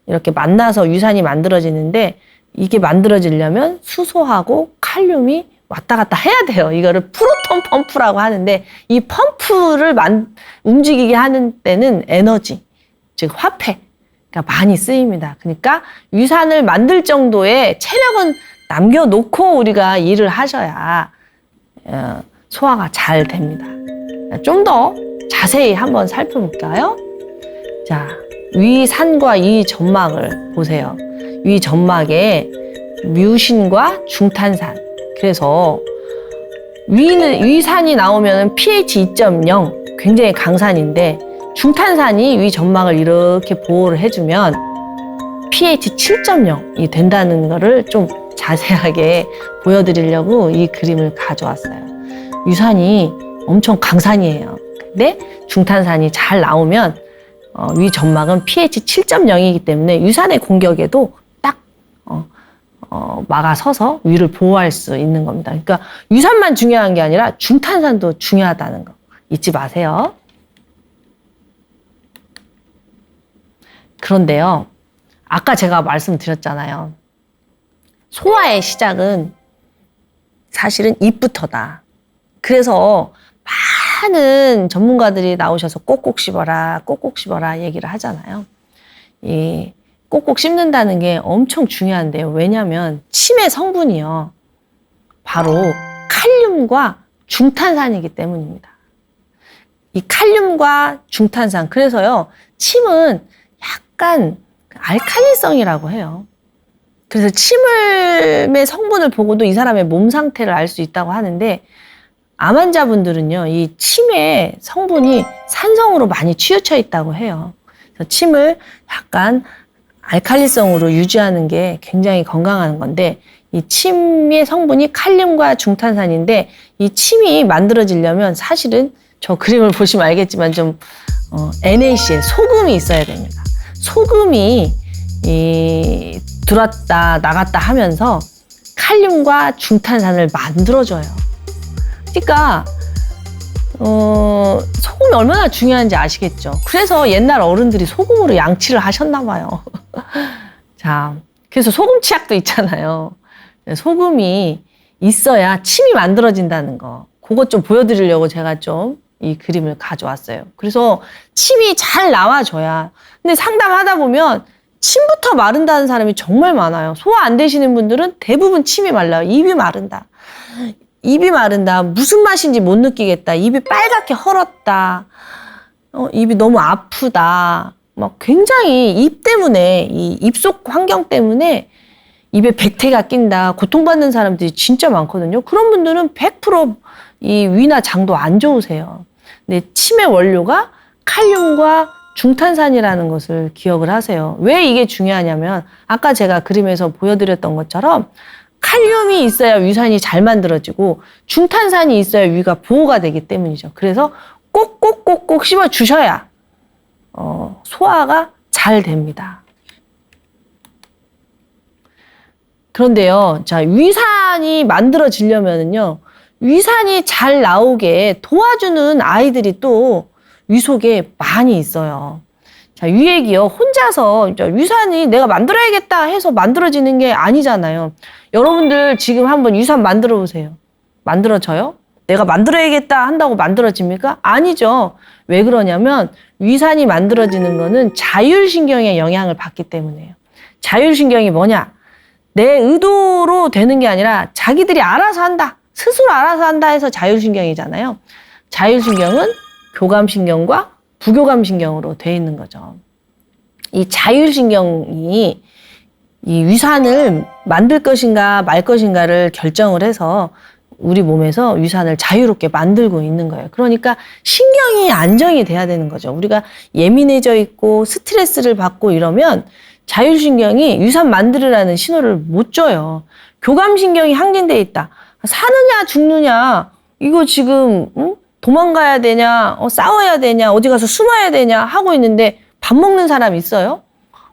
이렇게 만나서 위산이 만들어지는데 이게 만들어지려면 수소하고 칼륨이 왔다 갔다 해야 돼요. 이거를 프로톤 펌프라고 하는데 이 펌프를 움직이게 하는 때는 에너지, 즉 화폐가 많이 쓰입니다. 그러니까 위산을 만들 정도의 체력은 남겨놓고 우리가 일을 하셔야 소화가 잘 됩니다. 좀 더 자세히 한번 살펴볼까요? 자, 위산과 위점막을 보세요. 위점막에 뮤신과 중탄산. 그래서 위산이 나오면 pH 2.0 굉장히 강산인데 중탄산이 위점막을 이렇게 보호를 해주면 pH 7.0이 된다는 거를 좀 자세하게 보여드리려고 이 그림을 가져왔어요. 위산이 엄청 강산이에요. 근데 중탄산이 잘 나오면 위 점막은 pH 7.0이기 때문에 유산의 공격에도 딱 막아서서 위를 보호할 수 있는 겁니다. 그러니까 유산만 중요한 게 아니라 중탄산도 중요하다는 거 잊지 마세요. 그런데요, 아까 제가 말씀드렸잖아요. 소화의 시작은 사실은 입부터다. 그래서 많은 전문가들이 나오셔서 꼭꼭 씹어라, 꼭꼭 씹어라 얘기를 하잖아요. 이 꼭꼭 씹는다는 게 엄청 중요한데요. 왜냐하면 침의 성분이요, 바로 칼륨과 중탄산이기 때문입니다. 이 칼륨과 중탄산, 그래서요 침은 약간 알칼리성이라고 해요. 그래서 침의 성분을 보고도 이 사람의 몸 상태를 알 수 있다고 하는데, 암 환자분들은요, 이 침의 성분이 산성으로 많이 치우쳐 있다고 해요. 그래서 침을 약간 알칼리성으로 유지하는 게 굉장히 건강한 건데, 이 침의 성분이 칼륨과 중탄산인데, 이 침이 만들어지려면 사실은 저 그림을 보시면 알겠지만 좀 NaCl, 소금이 있어야 됩니다. 소금이 들었다 나갔다 하면서 칼륨과 중탄산을 만들어줘요. 그러니까 소금이 얼마나 중요한지 아시겠죠? 그래서 옛날 어른들이 소금으로 양치를 하셨나 봐요. 자, 그래서 소금 치약도 있잖아요. 소금이 있어야 침이 만들어진다는 거, 그것 좀 보여드리려고 제가 좀 이 그림을 가져왔어요. 그래서 침이 잘 나와줘야. 근데 상담하다 보면 침부터 마른다는 사람이 정말 많아요. 소화 안 되시는 분들은 대부분 침이 말라요. 입이 마른다. 입이 마른다. 무슨 맛인지 못 느끼겠다. 입이 빨갛게 헐었다. 입이 너무 아프다. 막 굉장히 입 때문에, 이 입속 환경 때문에 입에 백태가 낀다. 고통받는 사람들이 진짜 많거든요. 그런 분들은 100% 이 위나 장도 안 좋으세요. 근데 침의 원료가 칼륨과 중탄산이라는 것을 기억을 하세요. 왜 이게 중요하냐면 아까 제가 그림에서 보여드렸던 것처럼 칼륨이 있어야 위산이 잘 만들어지고 중탄산이 있어야 위가 보호가 되기 때문이죠. 그래서 꼭꼭꼭꼭 씹어 주셔야 소화가 잘 됩니다. 그런데요, 자, 위산이 만들어지려면은요, 위산이 잘 나오게 도와주는 아이들이 또 위 속에 많이 있어요. 자, 위액이요, 혼자서 위산이 내가 만들어야겠다 해서 만들어지는 게 아니잖아요. 여러분들 지금 한번 위산 만들어 보세요. 만들어져요? 내가 만들어야겠다 한다고 만들어집니까? 아니죠. 왜 그러냐면 위산이 만들어지는 거는 자율신경의 영향을 받기 때문이에요. 자율신경이 뭐냐? 내 의도로 되는 게 아니라 자기들이 알아서 한다, 스스로 알아서 한다 해서 자율신경이잖아요. 자율신경은 교감신경과 부교감신경으로 되어 있는 거죠. 이 자율신경이 이 위산을 만들 것인가 말 것인가를 결정을 해서 우리 몸에서 위산을 자유롭게 만들고 있는 거예요. 그러니까 신경이 안정이 돼야 되는 거죠. 우리가 예민해져 있고 스트레스를 받고 이러면 자율신경이 위산 만들으라는 신호를 못 줘요. 교감신경이 항진돼 있다. 사느냐 죽느냐, 이거 지금 도망가야 되냐, 싸워야 되냐, 어디 가서 숨어야 되냐 하고 있는데 밥 먹는 사람 있어요?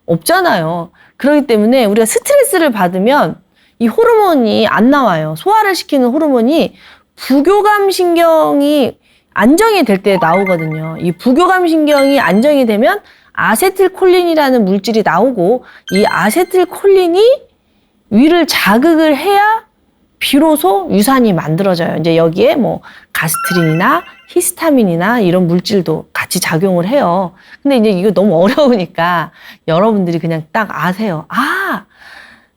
없잖아요. 그렇기 때문에 우리가 스트레스를 받으면 이 호르몬이 안 나와요. 소화를 시키는 호르몬이 부교감신경이 안정이 될 때 나오거든요. 이 부교감신경이 안정이 되면 아세틸콜린이라는 물질이 나오고, 이 아세틸콜린이 위를 자극을 해야 비로소 유산이 만들어져요. 이제 여기에 뭐 가스트린이나 히스타민이나 이런 물질도 같이 작용을 해요. 근데 이제 이거 너무 어려우니까 여러분들이 그냥 딱 아세요. 아,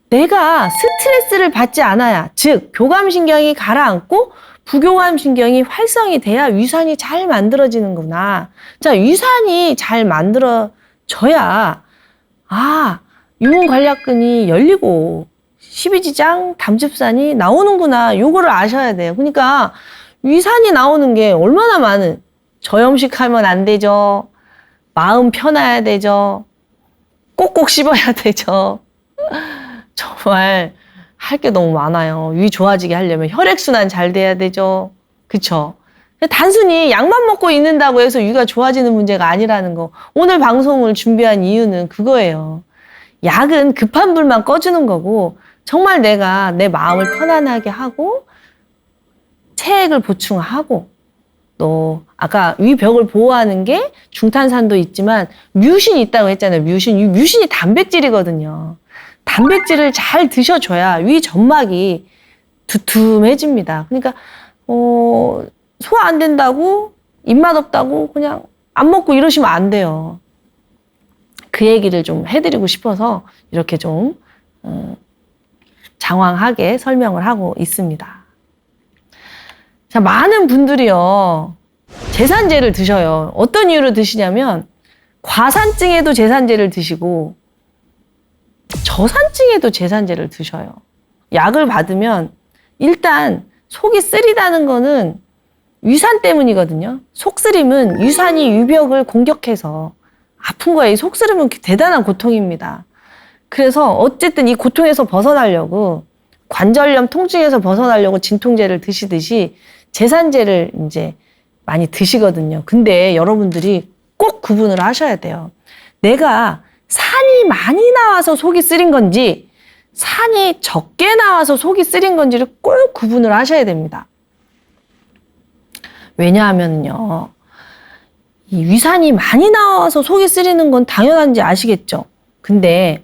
내가 스트레스를 받지 않아야, 즉 교감신경이 가라앉고 부교감신경이 활성이 돼야 위산이 잘 만들어지는구나. 자, 위산이 잘 만들어져야 유문관략근이 열리고 십이지장, 담즙산이 나오는구나. 요거를 아셔야 돼요. 그러니까 위산이 나오는 게 얼마나 많은, 저염식하면 안 되죠. 마음 편해야 되죠. 꼭꼭 씹어야 되죠. 정말 할 게 너무 많아요. 위 좋아지게 하려면 혈액순환 잘 돼야 되죠. 그쵸? 단순히 약만 먹고 있는다고 해서 위가 좋아지는 문제가 아니라는 거. 오늘 방송을 준비한 이유는 그거예요. 약은 급한 불만 꺼주는 거고 정말 내가 내 마음을 편안하게 하고 체액을 보충하고 또 아까 위벽을 보호하는 게 중탄산도 있지만 뮤신이 있다고 했잖아요. 뮤신이 단백질이거든요. 단백질을 잘 드셔줘야 위 점막이 두툼해집니다. 그러니까 소화 안 된다고 입맛 없다고 그냥 안 먹고 이러시면 안 돼요. 그 얘기를 좀 해드리고 싶어서 이렇게 좀 장황하게 설명을 하고 있습니다. 자, 많은 분들이요 제산제를 드셔요. 어떤 이유로 드시냐면 과산증에도 제산제를 드시고 저산증에도 제산제를 드셔요. 약을 받으면 일단 속이 쓰리다는 거는 위산 때문이거든요. 속쓰림은 위산이 위벽을 공격해서 아픈 거예요. 이 속쓰림은 대단한 고통입니다. 그래서 어쨌든 이 고통에서 벗어나려고 관절염 통증에서 벗어나려고 진통제를 드시듯이 제산제를 이제 많이 드시거든요. 근데 여러분들이 꼭 구분을 하셔야 돼요. 내가 산이 많이 나와서 속이 쓰린 건지 산이 적게 나와서 속이 쓰린 건지를 꼭 구분을 하셔야 됩니다. 왜냐하면요, 이 위산이 많이 나와서 속이 쓰리는 건 당연한지 아시겠죠? 근데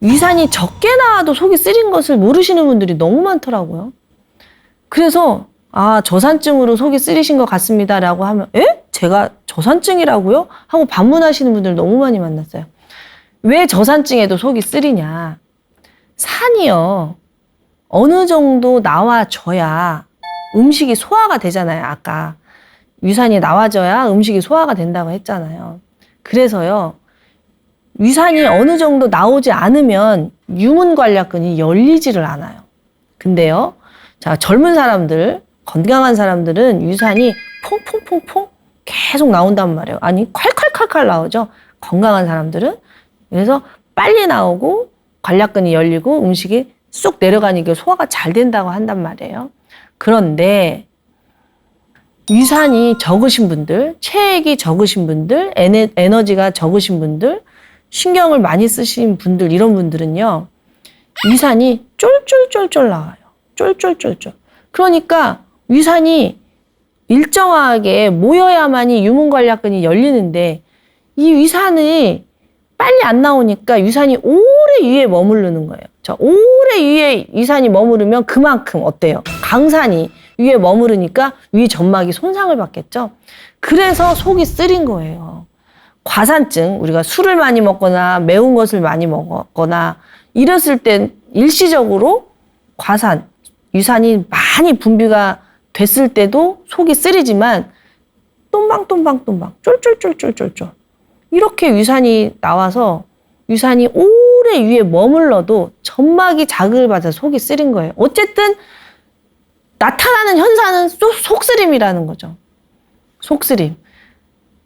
위산이 적게 나와도 속이 쓰린 것을 모르시는 분들이 너무 많더라고요. 그래서 저산증으로 속이 쓰리신 것 같습니다 라고 하면 제가 저산증이라고요? 하고 반문하시는 분들 너무 많이 만났어요. 왜 저산증에도 속이 쓰리냐? 산이요, 어느 정도 나와줘야 음식이 소화가 되잖아요. 아까 위산이 나와줘야 음식이 소화가 된다고 했잖아요. 그래서요, 위산이 어느 정도 나오지 않으면 유문관략근이 열리지를 않아요. 근데요, 자, 젊은 사람들, 건강한 사람들은 위산이 퐁퐁퐁퐁 계속 나온단 말이에요. 아니, 콸콸콸콸 나오죠. 건강한 사람들은. 그래서 빨리 나오고 관략근이 열리고 음식이 쑥 내려가니까 소화가 잘 된다고 한단 말이에요. 그런데 위산이 적으신 분들, 체액이 적으신 분들, 에너지가 적으신 분들, 신경을 많이 쓰신 분들, 이런 분들은요, 위산이 쫄쫄쫄쫄 나와요. 쫄쫄쫄쫄. 그러니까 위산이 일정하게 모여야만이 유문관략근이 열리는데 이 위산이 빨리 안 나오니까 위산이 오래 위에 머무르는 거예요. 자, 오래 위에 위산이 머무르면 그만큼 어때요? 강산이 위에 머무르니까 위 점막이 손상을 받겠죠? 그래서 속이 쓰린 거예요. 과산증, 우리가 술을 많이 먹거나 매운 것을 많이 먹거나 이랬을 땐 일시적으로 과산, 위산이 많이 분비가 됐을 때도 속이 쓰리지만 똠방똠방똠방, 쫄쫄쫄쫄쫄쫄 이렇게 위산이 나와서 위산이 오래 위에 머물러도 점막이 자극을 받아서 속이 쓰린 거예요. 어쨌든 나타나는 현상은 속쓰림이라는 거죠. 속쓰림.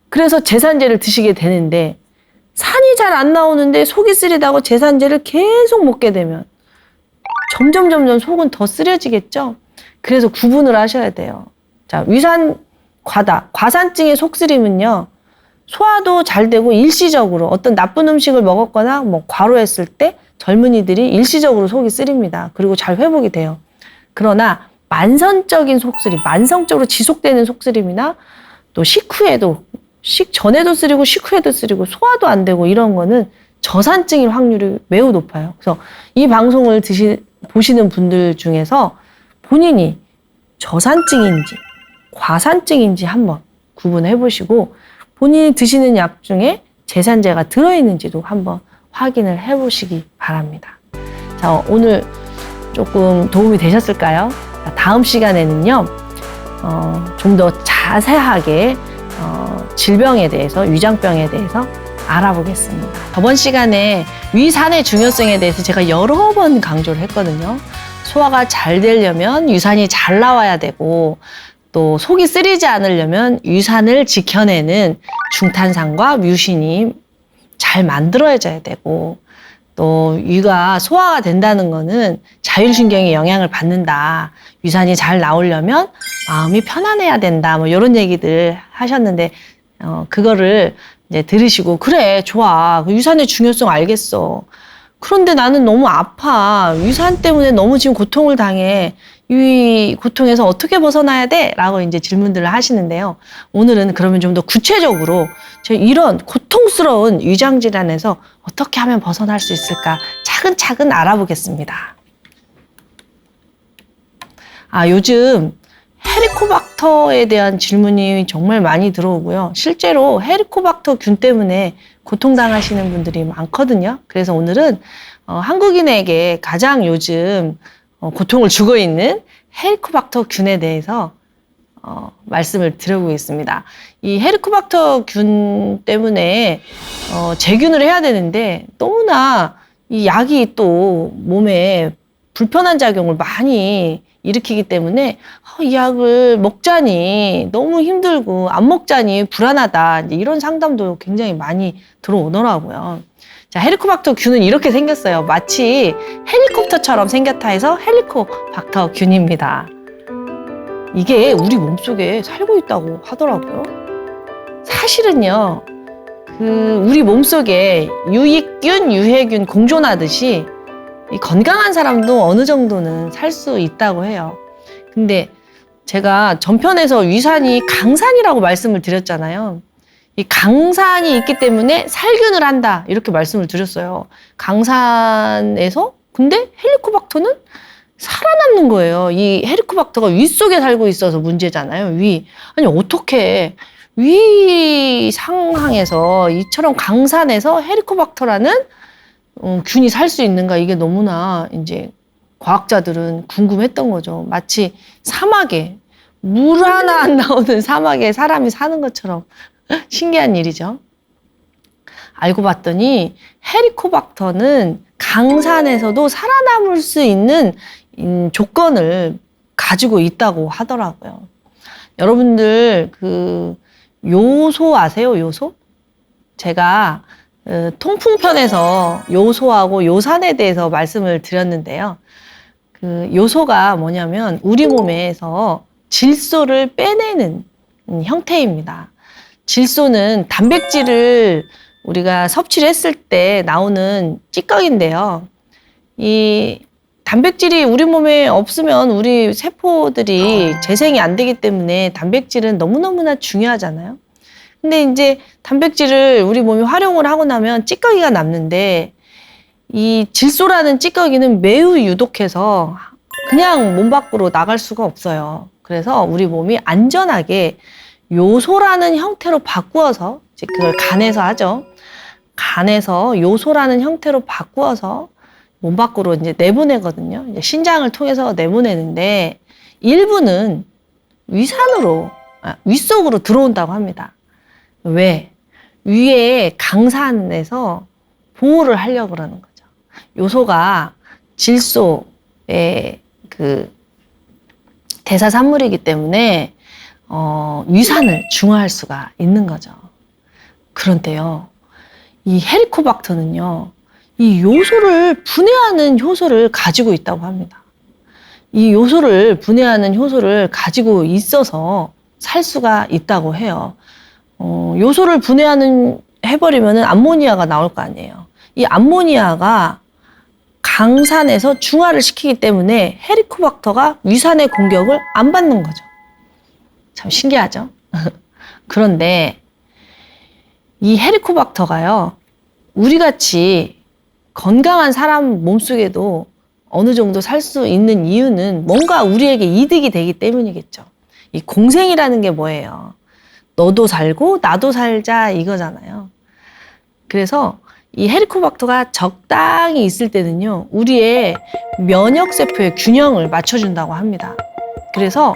그래서 제산제를 드시게 되는데 산이 잘 안 나오는데 속이 쓰리다고 제산제를 계속 먹게 되면 점점 속은 더 쓰려지겠죠. 그래서 구분을 하셔야 돼요. 자, 위산 과다, 과산증의 속쓰림은요, 소화도 잘 되고 일시적으로 어떤 나쁜 음식을 먹었거나 뭐 과로했을 때 젊은이들이 일시적으로 속이 쓰립니다. 그리고 잘 회복이 돼요. 그러나 만성적인 속쓰림, 만성적으로 지속되는 속쓰림이나 또 식후에도, 식전에도 쓰리고 식후에도 쓰리고 소화도 안 되고 이런 거는 저산증일 확률이 매우 높아요. 그래서 이 방송을 보시는 분들 중에서 본인이 저산증인지 과산증인지 한번 구분해 보시고 본인이 드시는 약 중에 제산제가 들어있는지도 한번 확인을 해 보시기 바랍니다. 자, 오늘 조금 도움이 되셨을까요? 다음 시간에는요, 좀 더 자세하게 질병에 대해서, 위장병에 대해서 알아보겠습니다. 저번 시간에 위산의 중요성에 대해서 제가 여러 번 강조를 했거든요. 소화가 잘 되려면 위산이 잘 나와야 되고 또 속이 쓰리지 않으려면 위산을 지켜내는 중탄산과 뮤신이 잘 만들어져야 되고 또 위가 소화가 된다는 거는 자율신경에 영향을 받는다. 위산이 잘 나오려면 마음이 편안해야 된다. 뭐 이런 얘기들 하셨는데 그거를 이제 들으시고 그래 좋아 유산의 중요성 알겠어. 그런데 나는 너무 아파. 유산 때문에 너무 지금 고통을 당해. 이 고통에서 어떻게 벗어나야 돼? 라고 이제 질문들을 하시는데요. 오늘은 그러면 좀 더 구체적으로 이런 고통스러운 위장질환에서 어떻게 하면 벗어날 수 있을까 차근차근 알아보겠습니다. 요즘 헤리코박터에 대한 질문이 정말 많이 들어오고요. 실제로 헤리코박터균 때문에 고통당하시는 분들이 많거든요. 그래서 오늘은 한국인에게 가장 요즘 고통을 주고 있는 헤리코박터균에 대해서 말씀을 드리고 있습니다. 이 헤리코박터균 때문에 제균을 해야 되는데 너무나 이 약이 또 몸에 불편한 작용을 많이 일으키기 때문에 이 약을 먹자니 너무 힘들고 안 먹자니 불안하다. 이제 이런 상담도 굉장히 많이 들어오더라고요. 자, 헤리코박터균은 이렇게 생겼어요. 마치 헬리콥터처럼 생겼다 해서 헬리코박터균입니다. 이게 우리 몸속에 살고 있다고 하더라고요. 사실은요, 우리 몸속에 유익균, 유해균 공존하듯이 이 건강한 사람도 어느 정도는 살 수 있다고 해요. 근데 제가 전편에서 위산이 강산이라고 말씀을 드렸잖아요. 이 강산이 있기 때문에 살균을 한다 이렇게 말씀을 드렸어요. 강산에서 근데 헬리코박터는 살아남는 거예요. 이 헬리코박터가 위 속에 살고 있어서 문제잖아요. 위. 아니 어떻게 위 상황에서 이처럼 강산에서 헬리코박터라는 균이 살 수 있는가 이게 너무나 이제 과학자들은 궁금했던 거죠. 마치 사막에 물 하나 안 나오는 사막에 사람이 사는 것처럼 신기한 일이죠. 알고 봤더니 헤리코박터는 강산에서도 살아남을 수 있는 조건을 가지고 있다고 하더라고요. 여러분들 요소 아세요? 요소? 제가 통풍편에서 요소하고 요산에 대해서 말씀을 드렸는데요. 요소가 뭐냐면 우리 몸에서 질소를 빼내는 형태입니다. 질소는 단백질을 우리가 섭취를 했을 때 나오는 찌꺼기인데요. 이 단백질이 우리 몸에 없으면 우리 세포들이 재생이 안 되기 때문에 단백질은 너무너무나 중요하잖아요. 근데 이제 단백질을 우리 몸이 활용을 하고 나면 찌꺼기가 남는데 이 질소라는 찌꺼기는 매우 유독해서 그냥 몸 밖으로 나갈 수가 없어요. 그래서 우리 몸이 안전하게 요소라는 형태로 바꾸어서 이제 그걸 간에서 하죠. 간에서 요소라는 형태로 바꾸어서 몸 밖으로 이제 내보내거든요. 이제 신장을 통해서 내보내는데 일부는 위산으로 윗속으로 들어온다고 합니다. 왜? 위에 강산에서 보호를 하려고 그러는 거죠. 요소가 질소의 대사산물이기 때문에 위산을 중화할 수가 있는 거죠. 그런데요, 이 헬리코박터는요, 이 요소를 분해하는 효소를 가지고 있다고 합니다. 이 요소를 분해하는 효소를 가지고 있어서 살 수가 있다고 해요. 요소를 해버리면은 암모니아가 나올 거 아니에요. 이 암모니아가 강산에서 중화를 시키기 때문에 헬리코박터가 위산의 공격을 안 받는 거죠. 참 신기하죠? 그런데 이 헬리코박터가요, 우리같이 건강한 사람 몸속에도 어느 정도 살 수 있는 이유는 뭔가 우리에게 이득이 되기 때문이겠죠. 이 공생이라는 게 뭐예요? 너도 살고 나도 살자 이거잖아요. 그래서 이 헬리코박터가 적당히 있을 때는요, 우리의 면역세포의 균형을 맞춰준다고 합니다. 그래서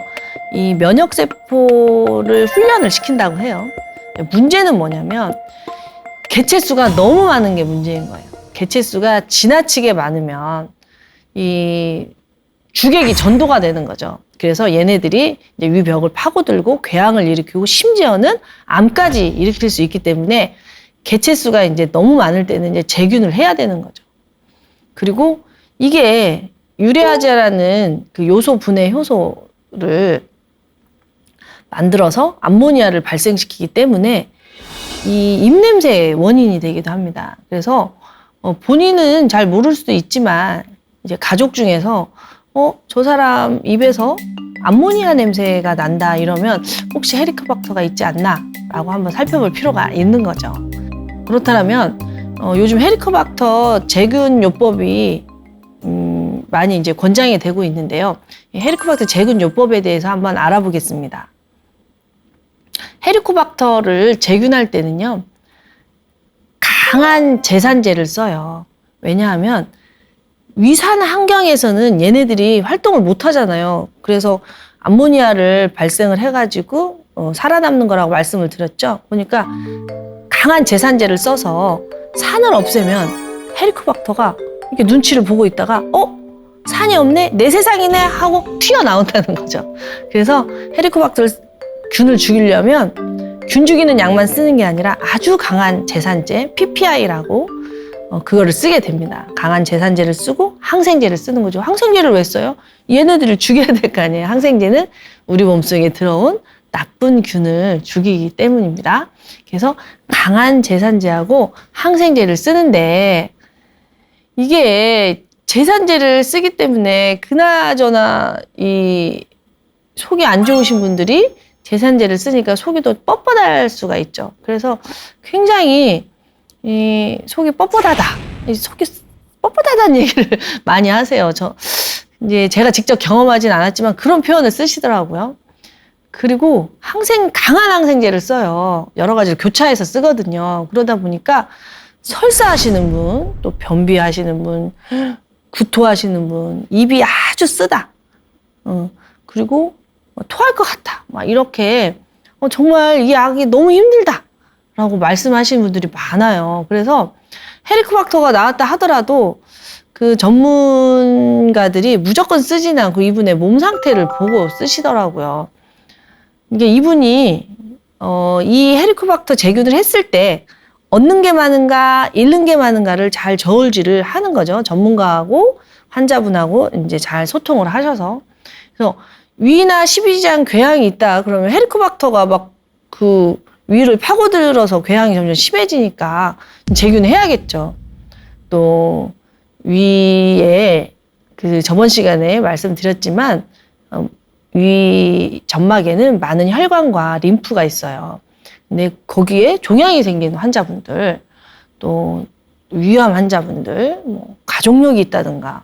이 면역세포를 훈련을 시킨다고 해요. 문제는 뭐냐면 개체수가 너무 많은 게 문제인 거예요. 개체수가 지나치게 많으면 이 주객이 전도가 되는 거죠. 그래서 얘네들이 이제 위벽을 파고들고 궤양을 일으키고 심지어는 암까지 일으킬 수 있기 때문에 개체수가 이제 너무 많을 때는 이제 제균을 해야 되는 거죠. 그리고 이게 유래아제라는 그 요소 분해 효소를 만들어서 암모니아를 발생시키기 때문에 이 입냄새의 원인이 되기도 합니다. 그래서 본인은 잘 모를 수도 있지만 이제 가족 중에서 저 사람 입에서 암모니아 냄새가 난다 이러면 혹시 헤리코박터가 있지 않나 라고 한번 살펴볼 필요가 있는 거죠. 그렇다면 요즘 헤리코박터 제균요법이 많이 이제 권장이 되고 있는데요. 헤리코박터 제균요법에 대해서 한번 알아보겠습니다. 헤리코박터를 제균할 때는요, 강한 제산제를 써요. 왜냐하면 위산 환경에서는 얘네들이 활동을 못 하잖아요. 그래서 암모니아를 발생을 해가지고 살아남는 거라고 말씀을 드렸죠. 그러니까 강한 제산제를 써서 산을 없애면 헤리코박터가 이렇게 눈치를 보고 있다가 산이 없네? 내 세상이네? 하고 튀어나온다는 거죠. 그래서 헤리코박터 균을 죽이려면 균 죽이는 약만 쓰는 게 아니라 아주 강한 제산제, PPI라고 그거를 쓰게 됩니다. 강한 제산제를 쓰고 항생제를 쓰는 거죠. 항생제를 왜 써요? 얘네들을 죽여야 될 거 아니에요. 항생제는 우리 몸속에 들어온 나쁜 균을 죽이기 때문입니다. 그래서 강한 제산제하고 항생제를 쓰는데 이게 제산제를 쓰기 때문에 그나저나 이 속이 안 좋으신 분들이 제산제를 쓰니까 속이 더 뻣뻣할 수가 있죠. 그래서 굉장히 이 속이 뻣뻣하다. 속이 뻣뻣하다는 얘기를 많이 하세요. 이제 제가 직접 경험하진 않았지만 그런 표현을 쓰시더라고요. 그리고 강한 항생제를 써요. 여러 가지를 교차해서 쓰거든요. 그러다 보니까 설사하시는 분, 또 변비하시는 분, 구토하시는 분, 입이 아주 쓰다. 그리고 토할 것 같다. 막 이렇게 정말 이 약이 너무 힘들다. 라고 말씀하시는 분들이 많아요. 그래서 헤리코박터가 나왔다 하더라도 그 전문가들이 무조건 쓰지는 않고 이분의 몸 상태를 보고 쓰시더라고요. 이게 이분이 이 헤리코박터 제균을 했을 때 얻는 게 많은가 잃는 게 많은가를 잘 저울질을 하는 거죠. 전문가하고 환자분하고 이제 잘 소통을 하셔서. 그래서 위나 십이지장 궤양이 있다 그러면 헤리코박터가 막 그 위를 파고들어서 궤양이 점점 심해지니까 제균해야겠죠. 또 위에 그 저번 시간에 말씀드렸지만 위 점막에는 많은 혈관과 림프가 있어요. 근데 거기에 종양이 생기는 환자분들, 또 위암 환자분들, 뭐 가족력이 있다든가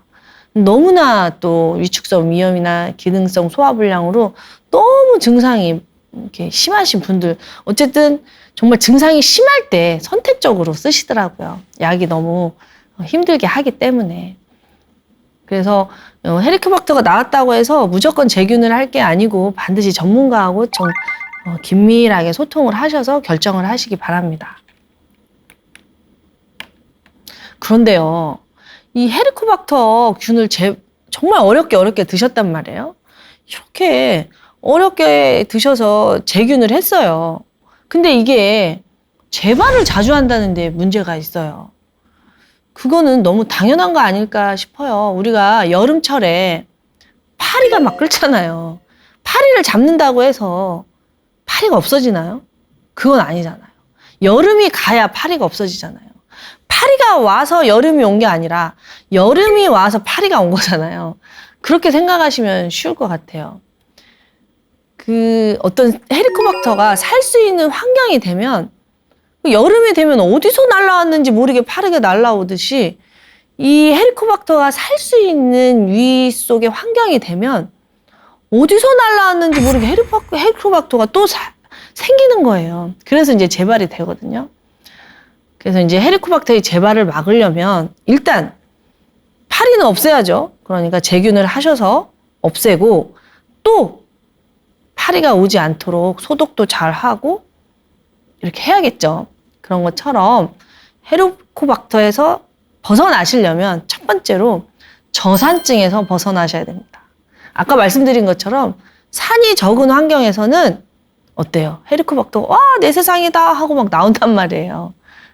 너무나 또 위축성 위염이나 기능성 소화불량으로 너무 증상이 이렇게 심하신 분들, 어쨌든 정말 증상이 심할 때 선택적으로 쓰시더라고요. 약이 너무 힘들게 하기 때문에. 그래서 헤리코박터가 나왔다고 해서 무조건 제균을 할 게 아니고 반드시 전문가하고 긴밀하게 소통을 하셔서 결정을 하시기 바랍니다. 그런데요, 이 헤리코박터 균을 정말 어렵게 드셨단 말이에요. 이렇게 어렵게 드셔서 제균을 했어요. 근데 이게 재발을 자주 한다는 데 문제가 있어요. 그거는 너무 당연한 거 아닐까 싶어요. 우리가 여름철에 파리가 막 끓잖아요. 파리를 잡는다고 해서 파리가 없어지나요? 그건 아니잖아요. 여름이 가야 파리가 없어지잖아요. 파리가 와서 여름이 온 게 아니라 여름이 와서 파리가 온 거잖아요. 그렇게 생각하시면 쉬울 것 같아요. 그 어떤 헤리코박터가 살 수 있는 환경이 되면 여름이 되면 어디서 날라왔는지 모르게 파리가 날라오듯이 이 헤리코박터가 살 수 있는 위 속의 환경이 되면 어디서 날라왔는지 모르게 헤리코박터가 또 생기는 거예요. 그래서 이제 재발이 되거든요. 그래서 이제 헤리코박터의 재발을 막으려면 일단 파리는 없애야죠. 그러니까 제균을 하셔서 없애고 또 파리가 오지 않도록 소독도 잘 하고 이렇게 해야겠죠. 그런 것처럼 헤리코박터에서 벗어나시려면 첫 번째로 저산증에서 벗어나셔야 됩니다. 아까 말씀드린 것처럼 산이 적은 환경에서는 어때요? 헤리코박터가 와, 내 세상이다 하고 막 나온단 말이에요.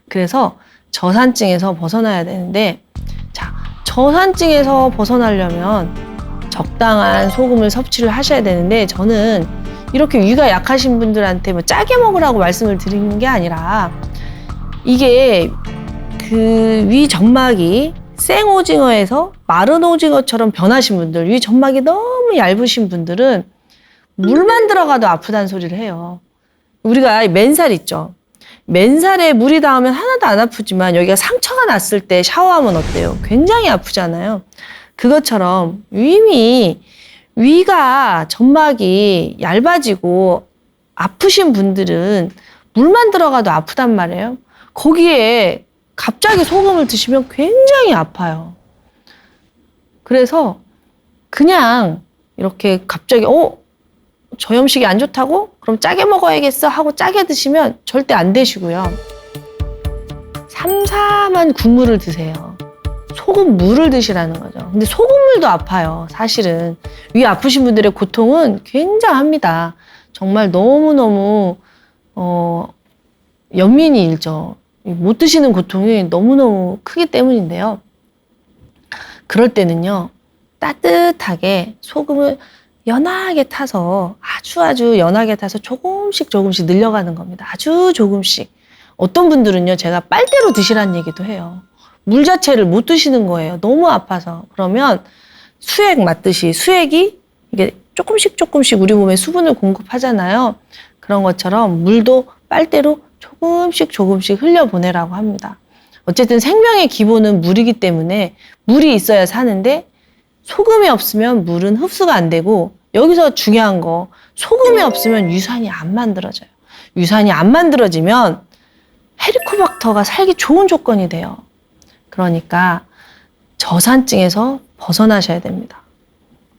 그래서 저산증에서 벗어나야 되는데, 자, 저산증에서 벗어나려면 적당한 소금을 섭취를 하셔야 되는데, 저는 이렇게 위가 약하신 분들한테 뭐 짜게 먹으라고 말씀을 드리는 게 아니라 이게 그 위 점막이 생오징어에서 마른 오징어처럼 변하신 분들, 위 점막이 너무 얇으신 분들은 물만 들어가도 아프다는 소리를 해요. 우리가 맨살 있죠. 맨살에 물이 닿으면 하나도 안 아프지만 여기가 상처가 났을 때 샤워하면 어때요? 굉장히 아프잖아요. 그것처럼 위가 점막이 얇아지고 아프신 분들은 물만 들어가도 아프단 말이에요. 거기에 갑자기 소금을 드시면 굉장히 아파요. 그래서 그냥 이렇게 갑자기 저염식이 안 좋다고? 그럼 짜게 먹어야겠어 하고 짜게 드시면 절대 안 되시고요. 삼삼한 국물을 드세요. 소금물을 드시라는 거죠. 근데 소금물도 아파요. 사실은 위 아프신 분들의 고통은 굉장합니다. 정말 너무너무 연민이 일죠. 못 드시는 고통이 너무너무 크기 때문인데요. 그럴 때는요, 따뜻하게 소금을 연하게 타서 아주 연하게 타서 조금씩 늘려가는 겁니다. 아주 조금씩. 어떤 분들은요, 제가 빨대로 드시라는 얘기도 해요. 물 자체를 못 드시는 거예요. 너무 아파서. 그러면 수액 맞듯이 수액이 이게 조금씩 우리 몸에 수분을 공급하잖아요. 그런 것처럼 물도 빨대로 조금씩 흘려보내라고 합니다. 어쨌든 생명의 기본은 물이기 때문에 물이 있어야 사는데 소금이 없으면 물은 흡수가 안 되고 여기서 중요한 거 소금이 없으면 유산이 안 만들어져요. 유산이 안 만들어지면 헬리코박터가 살기 좋은 조건이 돼요. 그러니까 저산증에서 벗어나셔야 됩니다.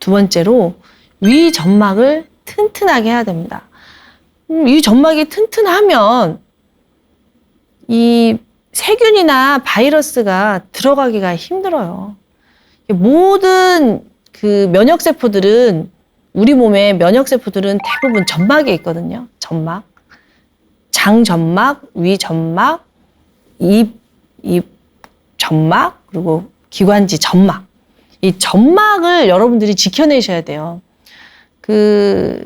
두 번째로 위 점막을 튼튼하게 해야 됩니다. 위 점막이 튼튼하면 이 세균이나 바이러스가 들어가기가 힘들어요. 모든 그 면역세포들은 우리 몸의 면역세포들은 대부분 점막에 있거든요. 점막. 장점막, 위점막, 입 점막, 그리고 기관지 점막. 이 점막을 여러분들이 지켜내셔야 돼요. 그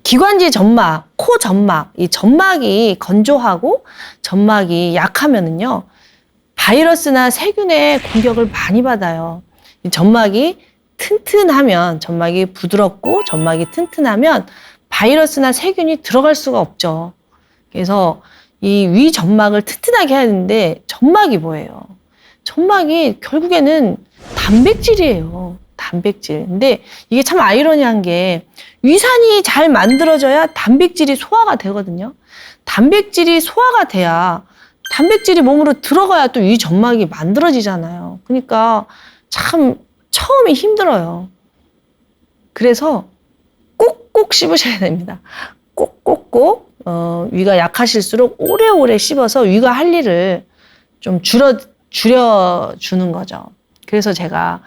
기관지 점막, 코 점막, 이 점막이 건조하고 점막이 약하면은요, 바이러스나 세균의 공격을 많이 받아요. 이 점막이 튼튼하면, 점막이 부드럽고 점막이 튼튼하면 바이러스나 세균이 들어갈 수가 없죠. 그래서 이 위 점막을 튼튼하게 해야 되는데 점막이 뭐예요? 점막이 결국에는 단백질이에요. 단백질. 근데 이게 참 아이러니한 게 위산이 잘 만들어져야 단백질이 소화가 되거든요. 단백질이 소화가 돼야 단백질이 몸으로 들어가야 또 위 점막이 만들어지잖아요. 그러니까 참 처음이 힘들어요. 그래서 꼭꼭 씹으셔야 됩니다. 꼭꼭꼭 위가 약하실수록 오래오래 씹어서 위가 할 일을 좀 줄여주는 거죠. 그래서 제가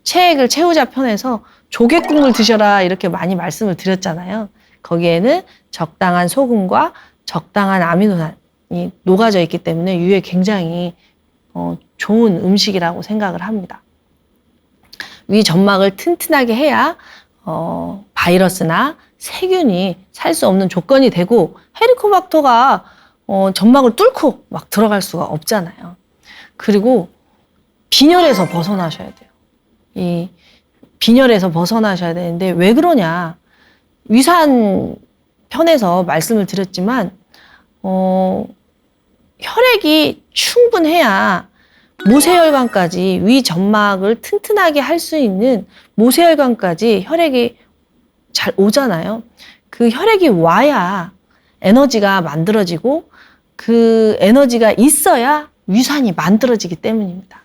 체액을 채우자 편에서 조개국물 드셔라 이렇게 많이 말씀을 드렸잖아요. 거기에는 적당한 소금과 적당한 아미노산이 녹아져 있기 때문에 위에 굉장히 좋은 음식이라고 생각을 합니다. 위 점막을 튼튼하게 해야 바이러스나 세균이 살 수 없는 조건이 되고 헬리코박터가 점막을 뚫고 막 들어갈 수가 없잖아요. 그리고 빈혈에서 벗어나셔야 돼요. 이 빈혈에서 벗어나셔야 되는데 왜 그러냐? 위산 편에서 말씀을 드렸지만 혈액이 충분해야 모세혈관까지 위 점막을 튼튼하게 할 수 있는 모세혈관까지 혈액이 잘 오잖아요. 그 혈액이 와야 에너지가 만들어지고 그 에너지가 있어야 위산이 만들어지기 때문입니다.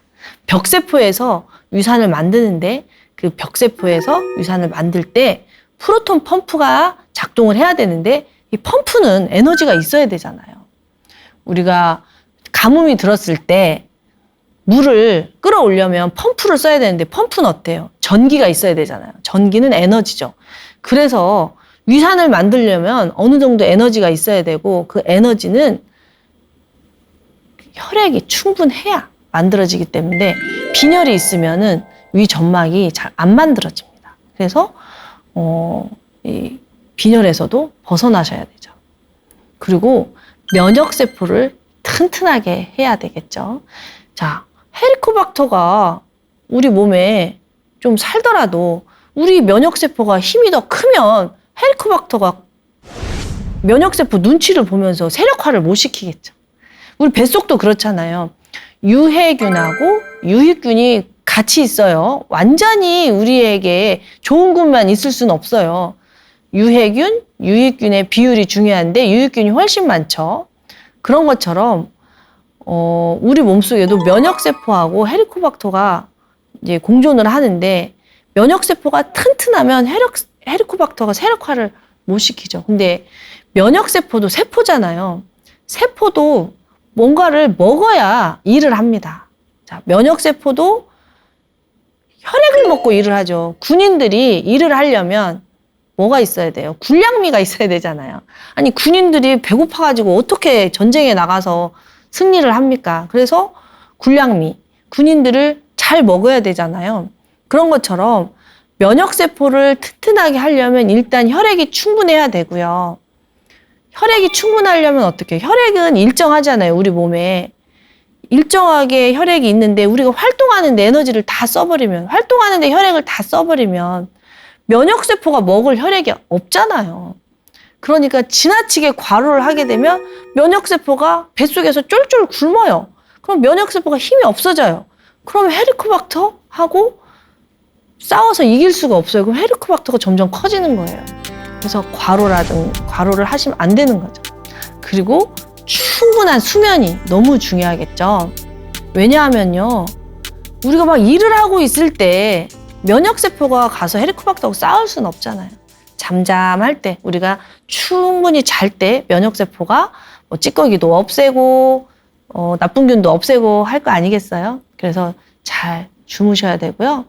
벽세포에서 위산을 만드는데 그 벽세포에서 위산을 만들 때 프로톤 펌프가 작동을 해야 되는데 이 펌프는 에너지가 있어야 되잖아요. 우리가 가뭄이 들었을 때 물을 끌어오려면 펌프를 써야 되는데 펌프는 어때요? 전기가 있어야 되잖아요. 전기는 에너지죠. 그래서 위산을 만들려면 어느 정도 에너지가 있어야 되고 그 에너지는 혈액이 충분해야 만들어지기 때문에 빈혈이 있으면은 위 점막이 잘 안 만들어집니다. 그래서 이 빈혈에서도 벗어나셔야 되죠. 그리고 면역세포를 튼튼하게 해야 되겠죠. 자, 헬리코박터가 우리 몸에 좀 살더라도 우리 면역세포가 힘이 더 크면 헬리코박터가 면역세포 눈치를 보면서 세력화를 못 시키겠죠. 우리 뱃속도 그렇잖아요. 유해균하고 유익균이 같이 있어요. 완전히 우리에게 좋은 균만 있을 수는 없어요. 유해균, 유익균의 비율이 중요한데 유익균이 훨씬 많죠. 그런 것처럼 우리 몸속에도 면역세포하고 헬리코박터가 이제 공존을 하는데 면역세포가 튼튼하면 헬리코박터가 세력화를 못 시키죠. 근데 면역세포도 세포잖아요. 세포도 뭔가를 먹어야 일을 합니다. 자, 면역세포도 혈액을 먹고 일을 하죠. 군인들이 일을 하려면 뭐가 있어야 돼요? 군량미가 있어야 되잖아요. 아니, 군인들이 배고파가지고 어떻게 전쟁에 나가서 승리를 합니까? 그래서 군량미, 군인들을 잘 먹어야 되잖아요. 그런 것처럼 면역세포를 튼튼하게 하려면 일단 혈액이 충분해야 되고요. 혈액이 충분하려면 어떻게 해요? 혈액은 일정하잖아요, 우리 몸에. 일정하게 혈액이 있는데 우리가 활동하는데 에너지를 다 써버리면, 활동하는데 혈액을 다 써버리면 면역세포가 먹을 혈액이 없잖아요. 그러니까 지나치게 과로를 하게 되면 면역세포가 뱃속에서 쫄쫄 굶어요. 그럼 면역세포가 힘이 없어져요. 그럼 헬리코박터하고 싸워서 이길 수가 없어요. 그럼 헬리코박터가 점점 커지는 거예요. 그래서 과로를 하시면 안 되는 거죠. 그리고 충분한 수면이 너무 중요하겠죠. 왜냐하면요, 우리가 막 일을 하고 있을 때 면역세포가 가서 헬리코박터하고 싸울 수는 없잖아요. 잠잠할 때, 우리가 충분히 잘 때 면역세포가 뭐 찌꺼기도 없애고 나쁜 균도 없애고 할 거 아니겠어요? 그래서 잘 주무셔야 되고요.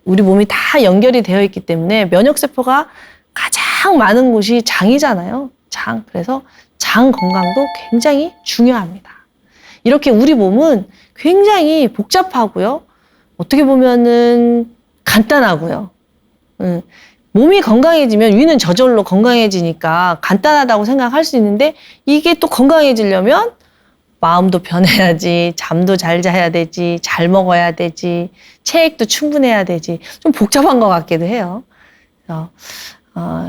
우리 몸이 다 연결이 되어 있기 때문에 면역세포가 가장 많은 곳이 장이잖아요. 장. 그래서 장 건강도 굉장히 중요합니다. 이렇게 우리 몸은 굉장히 복잡하고요. 어떻게 보면은 간단하고요. 몸이 건강해지면 위는 저절로 건강해지니까 간단하다고 생각할 수 있는데 이게 또 건강해지려면 마음도 변해야지, 잠도 잘 자야 되지, 잘 먹어야 되지, 체액도 충분해야 되지. 좀 복잡한 것 같기도 해요. 그래서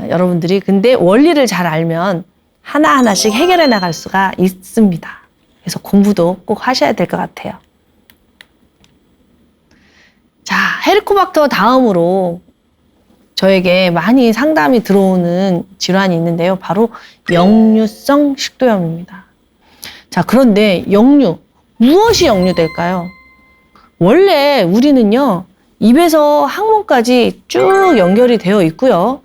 여러분들이 근데 원리를 잘 알면 하나하나씩 해결해 나갈 수가 있습니다. 그래서 공부도 꼭 하셔야 될 것 같아요. 자, 헬리코박터 다음으로 저에게 많이 상담이 들어오는 질환이 있는데요. 바로 역류성 식도염입니다. 자, 그런데 역류, 무엇이 역류될까요? 원래 우리는요, 입에서 항문까지 쭉 연결이 되어 있고요.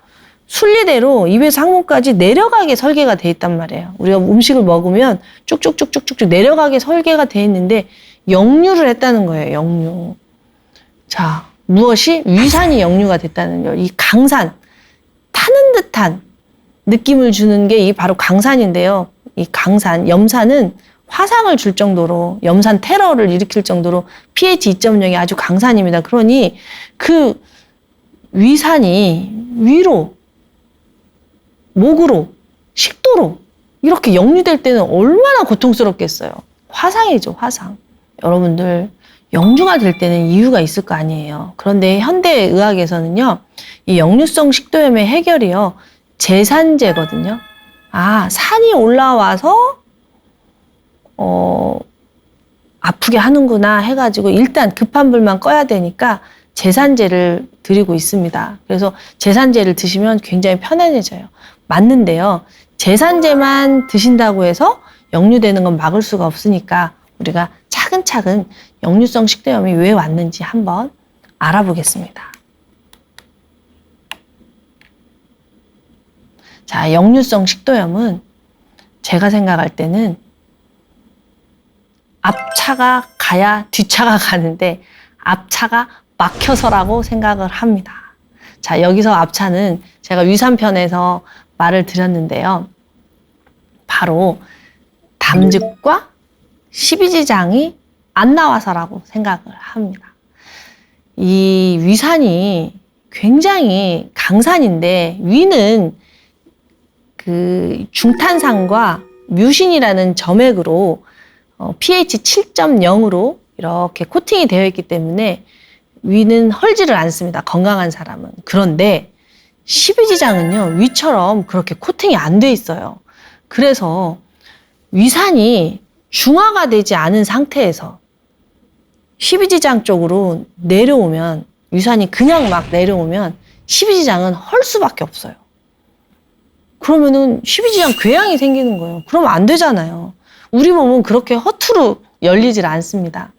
순리대로 입에서 항문까지 내려가게 설계가 되어 있단 말이에요. 우리가 음식을 먹으면 쭉쭉쭉쭉쭉 내려가게 설계가 되어 있는데 역류를 했다는 거예요, 역류. 자, 무엇이? 위산이 역류가 됐다는 거예요. 이 강산, 타는 듯한 느낌을 주는 게 이 바로 강산인데요. 이 강산, 염산은 화상을 줄 정도로, 염산 테러를 일으킬 정도로 pH 2.0이 아주 강산입니다. 그러니 그 위산이 위로, 목으로, 식도로 이렇게 역류될 때는 얼마나 고통스럽겠어요. 화상이죠, 화상. 여러분들, 역류가 될 때는 이유가 있을 거 아니에요. 그런데 현대의학에서는요, 이 역류성 식도염의 해결이요, 제산제거든요. 아, 산이 올라와서 아프게 하는구나 해가지고 일단 급한 불만 꺼야 되니까 제산제를 드리고 있습니다. 그래서 제산제를 드시면 굉장히 편안해져요. 맞는데요, 제산제만 드신다고 해서 역류되는 건 막을 수가 없으니까 우리가 차근차근 역류성 식도염이 왜 왔는지 한번 알아보겠습니다. 자, 역류성 식도염은 제가 생각할 때는 앞차가 가야 뒷차가 가는데 앞차가 막혀서라고 생각을 합니다. 자, 여기서 앞차는 제가 위산편에서 말을 드렸는데요. 바로 담즙과 십이지장이 안 나와서라고 생각을 합니다. 이 위산이 굉장히 강산인데 위는 그 중탄산과 뮤신이라는 점액으로 pH 7.0으로 이렇게 코팅이 되어 있기 때문에 위는 헐지를 않습니다. 건강한 사람은. 그런데 십이지장은요, 위처럼 그렇게 코팅이 안 돼 있어요. 그래서 위산이 중화가 되지 않은 상태에서 십이지장 쪽으로 내려오면, 위산이 그냥 막 내려오면 십이지장은 헐 수밖에 없어요. 그러면은 십이지장 궤양이 생기는 거예요. 그러면 안 되잖아요. 우리 몸은 그렇게 허투루 열리질 않습니다.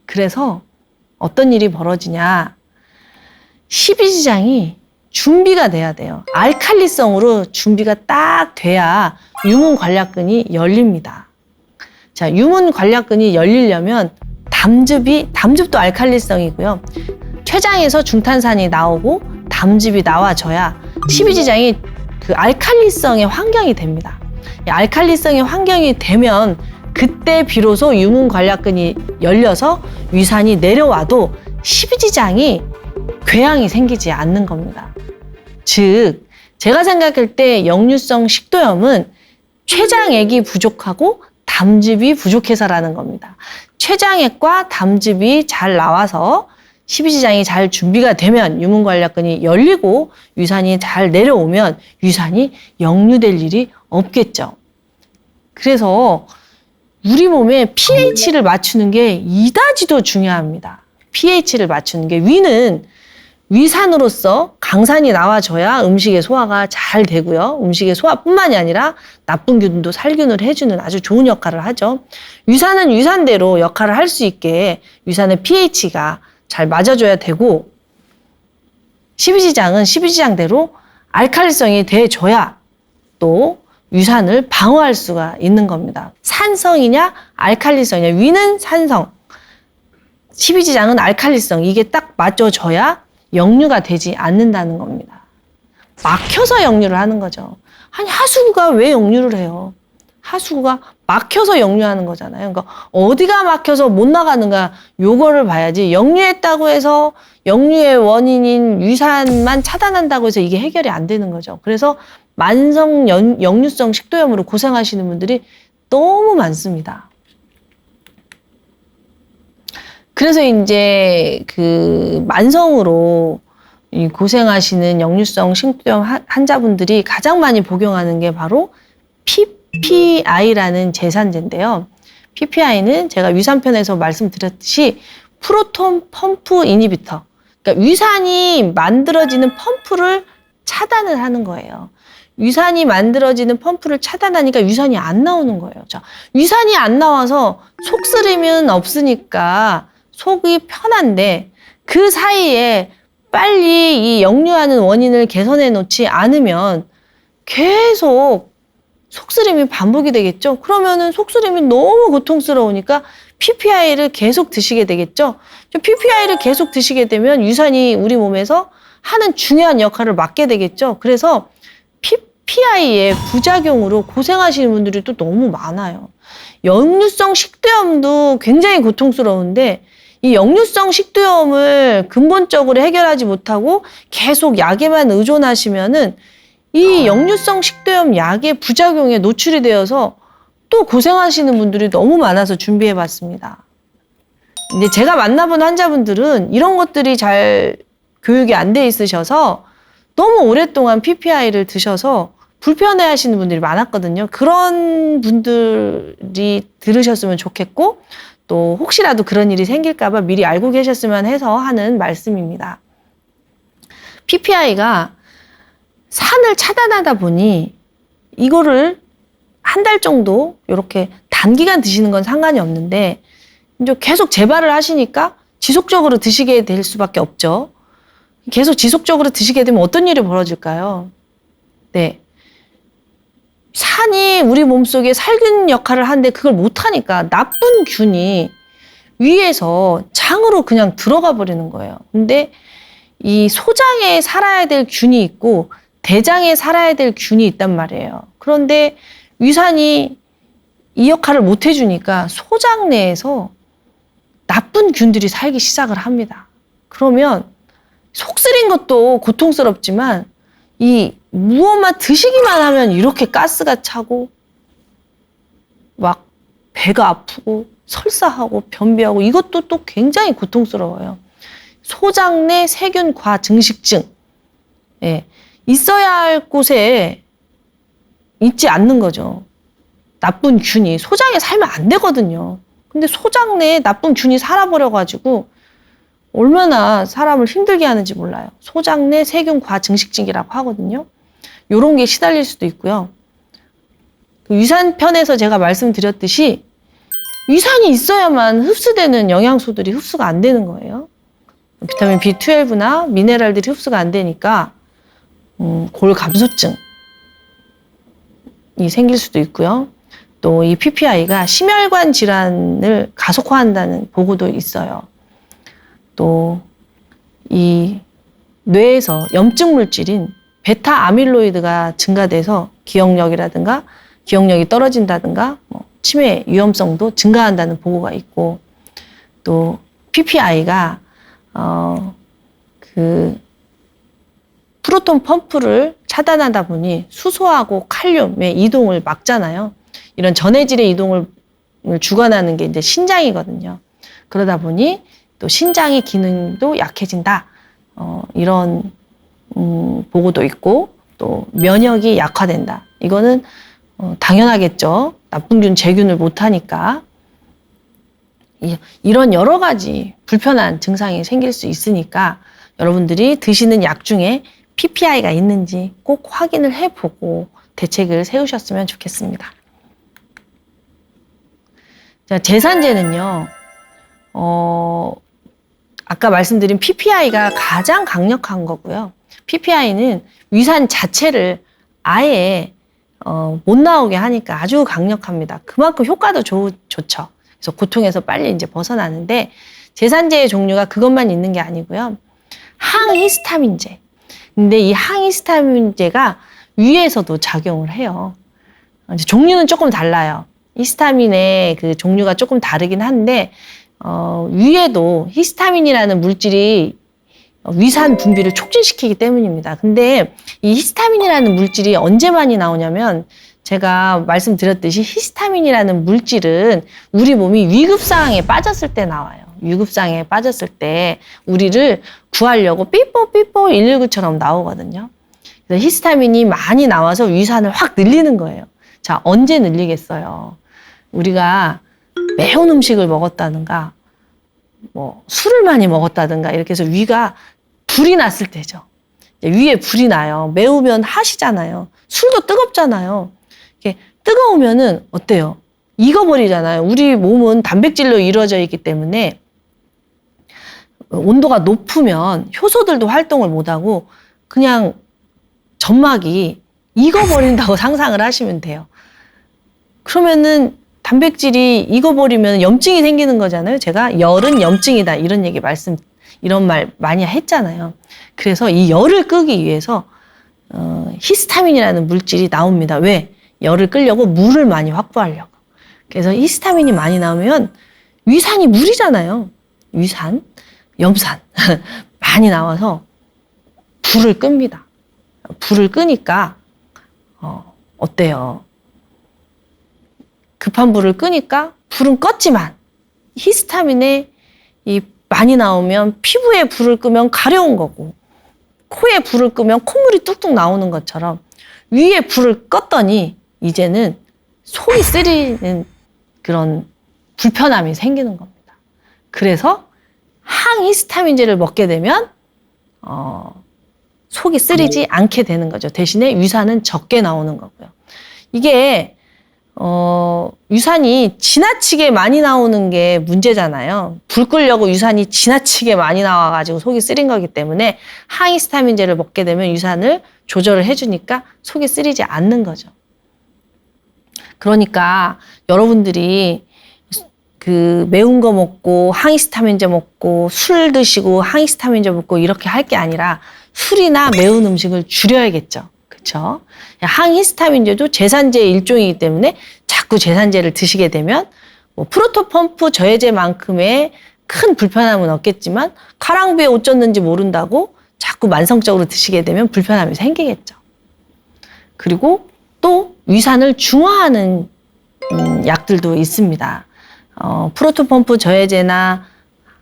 그래서 어떤 일이 벌어지냐. 십이지장이 준비가 돼야 돼요. 알칼리성으로 준비가 딱 돼야 유문관략근이 열립니다. 자, 유문관략근이 열리려면 담즙도 알칼리성이고요. 췌장에서 중탄산이 나오고 담즙이 나와줘야 십이지장이 그 알칼리성의 환경이 됩니다. 알칼리성의 환경이 되면 그때 비로소 유문관략근이 열려서 위산이 내려와도 십이지장이 궤양이 생기지 않는 겁니다. 즉, 제가 생각할 때 역류성 식도염은 췌장액이 부족하고 담즙이 부족해서라는 겁니다. 췌장액과 담즙이 잘 나와서 십이지장이 잘 준비가 되면 유문관략근이 열리고 위산이 잘 내려오면 위산이 역류될 일이 없겠죠. 그래서 우리 몸의 pH를 맞추는 게 이다지도 중요합니다. pH를 맞추는 게 위는 위산으로서 강산이 나와줘야 음식의 소화가 잘 되고요. 음식의 소화뿐만이 아니라 나쁜 균도 살균을 해주는 아주 좋은 역할을 하죠. 위산은 위산대로 역할을 할 수 있게 위산의 pH가 잘 맞아줘야 되고, 십이지장은 십이지장대로 알칼리성이 돼줘야 또 위산을 방어할 수가 있는 겁니다. 산성이냐 알칼리성이냐. 위는 산성, 십이지장은 알칼리성. 이게 딱 맞춰져야 역류가 되지 않는다는 겁니다. 막혀서 역류를 하는 거죠. 아니, 하수구가 왜 역류를 해요? 하수구가 막혀서 역류하는 거잖아요. 그러니까 어디가 막혀서 못 나가는가, 요거를 봐야지. 역류했다고 해서 역류의 원인인 위산만 차단한다고 해서 이게 해결이 안 되는 거죠. 그래서 만성 역류성 식도염으로 고생하시는 분들이 너무 많습니다. 그래서 이제 그 만성으로 고생하시는 역류성 식도염 환자분들이 가장 많이 복용하는 게 바로 PPI라는 제산제인데요. PPI는 제가 위산편에서 말씀드렸듯이 프로톤 펌프 이니비터. 그러니까 위산이 만들어지는 펌프를 차단을 하는 거예요. 위산이 만들어지는 펌프를 차단하니까 위산이 안 나오는 거예요. 자, 위산이 안 나와서 속쓰림은 없으니까 속이 편한데 그 사이에 빨리 이 역류하는 원인을 개선해 놓지 않으면 계속 속쓰림이 반복이 되겠죠. 그러면은 속쓰림이 너무 고통스러우니까 PPI를 계속 드시게 되겠죠. PPI를 계속 드시게 되면 위산이 우리 몸에서 하는 중요한 역할을 맡게 되겠죠. 그래서 PPI의 부작용으로 고생하시는 분들이 또 너무 많아요. 역류성 식도염도 굉장히 고통스러운데 이 역류성 식도염을 근본적으로 해결하지 못하고 계속 약에만 의존하시면은 이 역류성 식도염 약의 부작용에 노출이 되어서 또 고생하시는 분들이 너무 많아서 준비해 봤습니다. 근데 제가 만나본 환자분들은 이런 것들이 잘 교육이 안 돼 있으셔서 너무 오랫동안 PPI를 드셔서 불편해 하시는 분들이 많았거든요. 그런 분들이 들으셨으면 좋겠고, 또 혹시라도 그런 일이 생길까봐 미리 알고 계셨으면 해서 하는 말씀입니다. PPI가 산을 차단하다 보니 이거를 한 달 정도 이렇게 단기간 드시는 건 상관이 없는데 이제 계속 재발을 하시니까 지속적으로 드시게 될 수밖에 없죠. 계속 지속적으로 드시게 되면 어떤 일이 벌어질까요? 네. 산이 우리 몸속에 살균 역할을 하는데 그걸 못하니까 나쁜 균이 위에서 장으로 그냥 들어가 버리는 거예요. 근데 이 소장에 살아야 될 균이 있고 대장에 살아야 될 균이 있단 말이에요. 그런데 위산이 이 역할을 못 해주니까 소장 내에서 나쁜 균들이 살기 시작을 합니다. 그러면 속 쓰린 것도 고통스럽지만 이 무엇만 드시기만 하면 이렇게 가스가 차고 막 배가 아프고 설사하고 변비하고 이것도 또 굉장히 고통스러워요. 소장내 세균 과증식증. 예, 있어야 할 곳에 있지 않는 거죠. 나쁜 균이 소장에 살면 안 되거든요. 근데 소장 내에 나쁜 균이 살아버려가지고 얼마나 사람을 힘들게 하는지 몰라요. 소장 내 세균 과증식증이라고 하거든요. 요런 게 시달릴 수도 있고요. 위산편에서 제가 말씀드렸듯이 위산이 있어야만 흡수되는 영양소들이 흡수가 안 되는 거예요. 비타민 B12나 미네랄들이 흡수가 안 되니까 골 감소증이 생길 수도 있고요. 또 이 PPI가 심혈관 질환을 가속화한다는 보고도 있어요. 또 이 뇌에서 염증 물질인 베타 아밀로이드가 증가돼서 기억력이 떨어진다든가 치매 위험성도 증가한다는 보고가 있고, 또 PPI가 그 프로톤 펌프를 차단하다 보니 수소하고 칼륨의 이동을 막잖아요. 이런 전해질의 이동을 주관하는 게 이제 신장이거든요. 그러다 보니 또 신장의 기능도 약해진다. 이런 보고도 있고, 또 면역이 약화된다. 이거는 당연하겠죠. 나쁜 균, 제균을 못하니까. 이런 여러 가지 불편한 증상이 생길 수 있으니까 여러분들이 드시는 약 중에 PPI가 있는지 꼭 확인을 해보고 대책을 세우셨으면 좋겠습니다. 자, 제산제는요, 아까 말씀드린 PPI가 가장 강력한 거고요. PPI는 위산 자체를 아예 못 나오게 하니까 아주 강력합니다. 그만큼 효과도 좋죠. 그래서 고통에서 빨리 이제 벗어나는데, 제산제의 종류가 그것만 있는 게 아니고요. 항히스타민제. 근데 이 항히스타민제가 위에서도 작용을 해요. 이제 종류는 조금 달라요. 히스타민의 그 종류가 조금 다르긴 한데, 위에도 히스타민이라는 물질이 위산 분비를 촉진시키기 때문입니다. 근데 이 히스타민이라는 물질이 언제 많이 나오냐면, 제가 말씀드렸듯이 히스타민이라는 물질은 우리 몸이 위급상황에 빠졌을 때 나와요. 위급상황에 빠졌을 때 우리를 구하려고 삐뽀삐뽀 119처럼 나오거든요. 그래서 히스타민이 많이 나와서 위산을 확 늘리는 거예요. 자, 언제 늘리겠어요? 우리가 매운 음식을 먹었다든가, 술을 많이 먹었다든가, 이렇게 해서 위가 불이 났을 때죠. 위에 불이 나요. 매우면 하시잖아요. 술도 뜨겁잖아요. 이렇게 뜨거우면은 어때요? 익어버리잖아요. 우리 몸은 단백질로 이루어져 있기 때문에 온도가 높으면 효소들도 활동을 못하고 그냥 점막이 익어버린다고 상상을 하시면 돼요. 그러면은 단백질이 익어버리면 염증이 생기는 거잖아요. 제가 열은 염증이다 이런 말 많이 했잖아요. 그래서 이 열을 끄기 위해서 히스타민이라는 물질이 나옵니다. 왜? 열을 끄려고 물을 많이 확보하려고. 그래서 히스타민이 많이 나오면 위산이 물이잖아요. 위산, 염산 많이 나와서 불을 끕니다. 불을 끄니까 어때요? 급한 불을 끄니까 불은 껐지만 히스타민에 이 많이 나오면 피부에 불을 끄면 가려운 거고, 코에 불을 끄면 콧물이 뚝뚝 나오는 것처럼 위에 불을 껐더니 이제는 속이 쓰리는 그런 불편함이 생기는 겁니다. 그래서 항히스타민제를 먹게 되면 속이 쓰리지 않게 되는 거죠. 대신에 위산은 적게 나오는 거고요. 이게 유산이 지나치게 많이 나오는 게 문제잖아요. 불 끄려고 유산이 지나치게 많이 나와가지고 속이 쓰린 거기 때문에 항히스타민제를 먹게 되면 유산을 조절을 해주니까 속이 쓰리지 않는 거죠. 그러니까 여러분들이 그 매운 거 먹고 항히스타민제 먹고 술 드시고 항히스타민제 먹고 이렇게 할 게 아니라 술이나 매운 음식을 줄여야겠죠. 그렇죠? 항히스타민제도 제산제의 일종이기 때문에 자꾸 제산제를 드시게 되면 프로톤 펌프 저해제만큼의 큰 불편함은 없겠지만 가랑비에 옷 젖는지 모른다고 자꾸 만성적으로 드시게 되면 불편함이 생기겠죠. 그리고 또 위산을 중화하는 약들도 있습니다. 프로톤 펌프 저해제나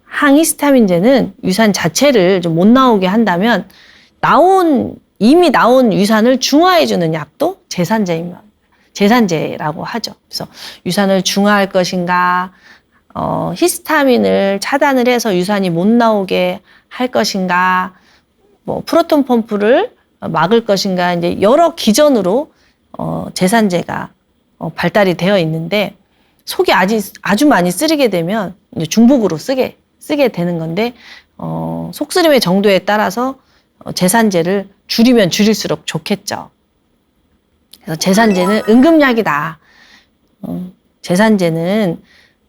항히스타민제는 위산 자체를 좀 못 나오게 한다면 이미 나온 위산을 중화해주는 약도 제산제라고 하죠. 그래서 위산을 중화할 것인가, 히스타민을 차단을 해서 위산이 못 나오게 할 것인가, 뭐 프로톤 펌프를 막을 것인가, 이제 여러 기전으로 제산제가 발달이 되어 있는데 속이 아주 많이 쓰리게 되면 이제 중복으로 쓰게 되는 건데 속쓰림의 정도에 따라서 제산제를 줄이면 줄일수록 좋겠죠. 그래서 제산제는 응급약이다. 제산제는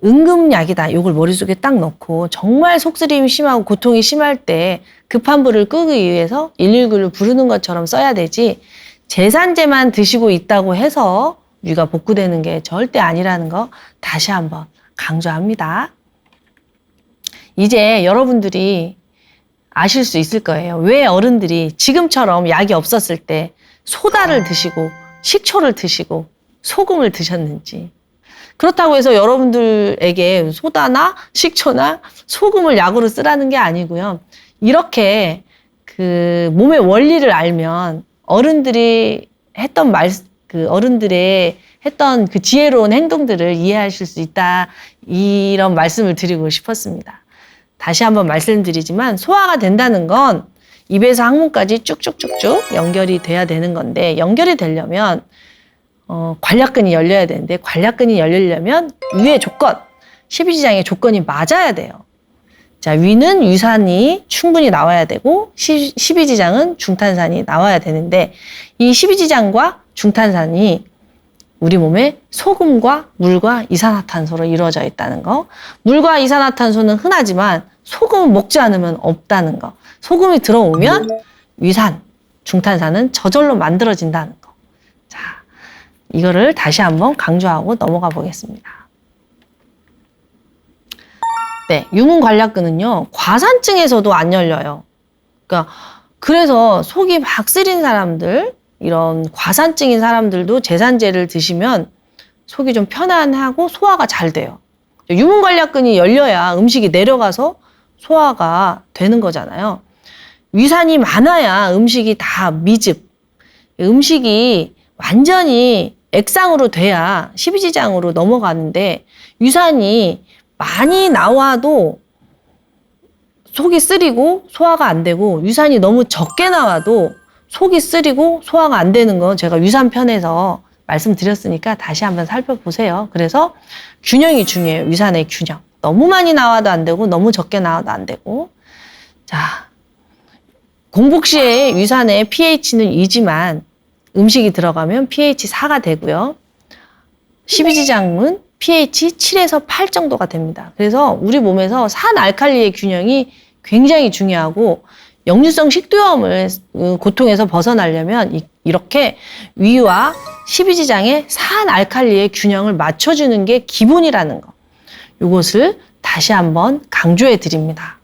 응급약이다. 이걸 머릿속에 딱 넣고 정말 속쓰림이 심하고 고통이 심할 때 급한 불을 끄기 위해서 119를 부르는 것처럼 써야 되지 제산제만 드시고 있다고 해서 위가 복구되는 게 절대 아니라는 거 다시 한번 강조합니다. 이제 여러분들이 아실 수 있을 거예요. 왜 어른들이 지금처럼 약이 없었을 때 소다를 드시고 식초를 드시고 소금을 드셨는지. 그렇다고 해서 여러분들에게 소다나 식초나 소금을 약으로 쓰라는 게 아니고요. 이렇게 그 몸의 원리를 알면 어른들이 했던 어른들의 했던 그 지혜로운 행동들을 이해하실 수 있다. 이런 말씀을 드리고 싶었습니다. 다시 한번 말씀드리지만 소화가 된다는 건 입에서 항문까지 쭉쭉쭉쭉 연결이 돼야 되는 건데 연결이 되려면 관략근이 열려야 되는데 관략근이 열리려면 위의 조건, 십이지장의 조건이 맞아야 돼요. 자, 위는 유산이 충분히 나와야 되고 십이지장은 중탄산이 나와야 되는데 이 십이지장과 중탄산이 우리 몸에 소금과 물과 이산화탄소로 이루어져 있다는 거. 물과 이산화탄소는 흔하지만 소금은 먹지 않으면 없다는 거. 소금이 들어오면 위산, 중탄산은 저절로 만들어진다는 거. 자, 이거를 다시 한번 강조하고 넘어가 보겠습니다. 네, 유문관략근은요, 과산증에서도 안 열려요. 그래서 속이 막 쓰린 사람들, 이런 과산증인 사람들도 제산제를 드시면 속이 좀 편안하고 소화가 잘 돼요. 유문관략근이 열려야 음식이 내려가서 소화가 되는 거잖아요. 위산이 많아야 음식이 다 미즙, 음식이 완전히 액상으로 돼야 십이지장으로 넘어가는데 위산이 많이 나와도 속이 쓰리고 소화가 안 되고 위산이 너무 적게 나와도 속이 쓰리고 소화가 안 되는 건 제가 위산편에서 말씀드렸으니까 다시 한번 살펴보세요. 그래서 균형이 중요해요. 위산의 균형. 너무 많이 나와도 안 되고 너무 적게 나와도 안 되고. 자, 공복 시에 위산의 pH는 2지만 음식이 들어가면 pH 4가 되고요. 십이지장은 pH 7에서 8 정도가 됩니다. 그래서 우리 몸에서 산알칼리의 균형이 굉장히 중요하고 역류성 식도염을 고통에서 벗어나려면 이렇게 위와 십이지장의 산알칼리의 균형을 맞춰주는 게 기본이라는 거. 이것을 다시 한번 강조해 드립니다.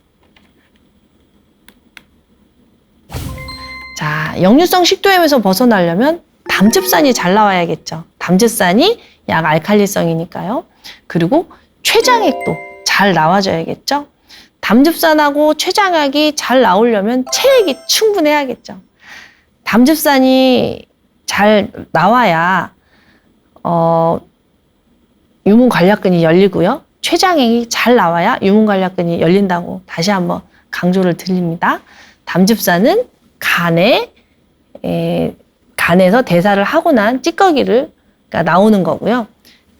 자, 역류성 식도염에서 벗어나려면 담즙산이 잘 나와야겠죠. 담즙산이 약 알칼리성이니까요. 그리고 췌장액도 잘 나와줘야겠죠. 담즙산하고 췌장액이 잘 나오려면 체액이 충분해야겠죠. 담즙산이 잘 나와야 유문관략근이 열리고요. 췌장액이 잘 나와야 유문관략근이 열린다고 다시 한번 강조를 드립니다. 담즙산은 간에서 대사를 하고 난 찌꺼기가 나오는 거고요.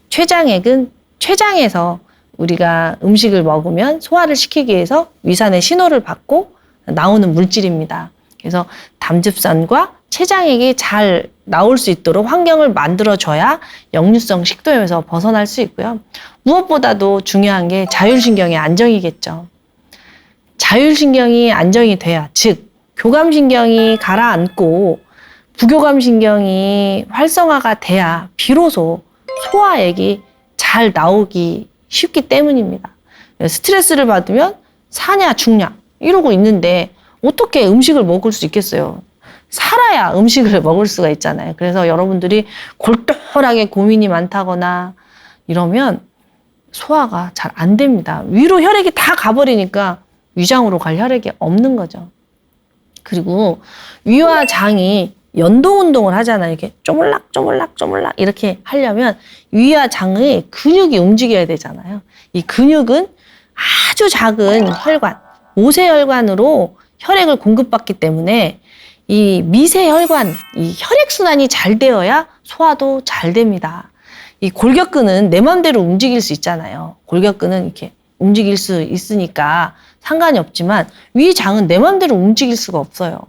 췌장액은 췌장에서 우리가 음식을 먹으면 소화를 시키기 위해서 위산의 신호를 받고 나오는 물질입니다. 그래서 담즙산과 췌장액이 잘 나올 수 있도록 환경을 만들어줘야 역류성 식도염에서 벗어날 수 있고요. 무엇보다도 중요한 게 자율신경의 안정이겠죠. 자율신경이 안정이 돼야, 즉 교감신경이 가라앉고 부교감신경이 활성화가 돼야 비로소 소화액이 잘 나오기 쉽기 때문입니다. 스트레스를 받으면 사냐 죽냐 이러고 있는데 어떻게 음식을 먹을 수 있겠어요? 살아야 음식을 먹을 수가 있잖아요. 그래서 여러분들이 골똘하게 고민이 많다거나 이러면 소화가 잘 안 됩니다. 위로 혈액이 다 가버리니까 위장으로 갈 혈액이 없는 거죠. 그리고 위와 장이 연동 운동을 하잖아요. 이렇게 쪼물락 이렇게 하려면 위와 장의 근육이 움직여야 되잖아요. 이 근육은 아주 작은 혈관, 모세혈관으로 혈액을 공급받기 때문에 이 미세혈관, 이 혈액순환이 잘 되어야 소화도 잘 됩니다. 이 골격근은 내 맘대로 움직일 수 있잖아요. 골격근은 이렇게 움직일 수 있으니까 상관이 없지만 위장은 내 맘대로 움직일 수가 없어요.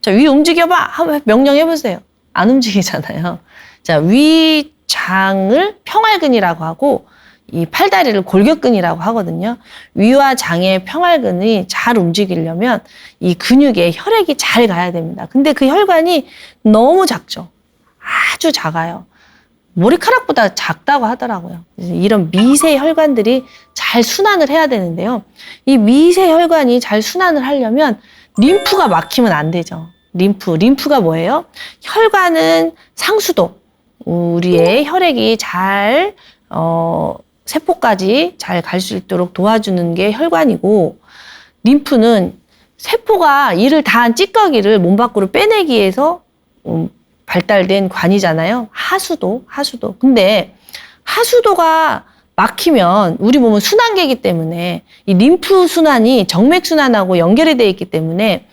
자, 위 움직여봐! 한번 명령해보세요. 안 움직이잖아요. 자, 위장을 평활근이라고 하고 이 팔다리를 골격근이라고 하거든요. 위와 장의 평활근이 잘 움직이려면 이 근육에 혈액이 잘 가야 됩니다. 근데 그 혈관이 너무 작죠. 아주 작아요. 머리카락보다 작다고 하더라고요. 이런 미세 혈관들이 잘 순환을 해야 되는데요. 이 미세 혈관이 잘 순환을 하려면 림프가 막히면 안 되죠. 림프가 뭐예요? 혈관은 상수도, 우리의 혈액이 잘 세포까지 잘 갈 수 있도록 도와주는 게 혈관이고, 림프는 세포가 이를 다한 찌꺼기를 몸 밖으로 빼내기 위해서 발달된 관이잖아요. 하수도. 근데 하수도가 막히면 우리 몸은 순환계이기 때문에 이 림프 순환이 정맥 순환하고 연결이 되어 있기 때문에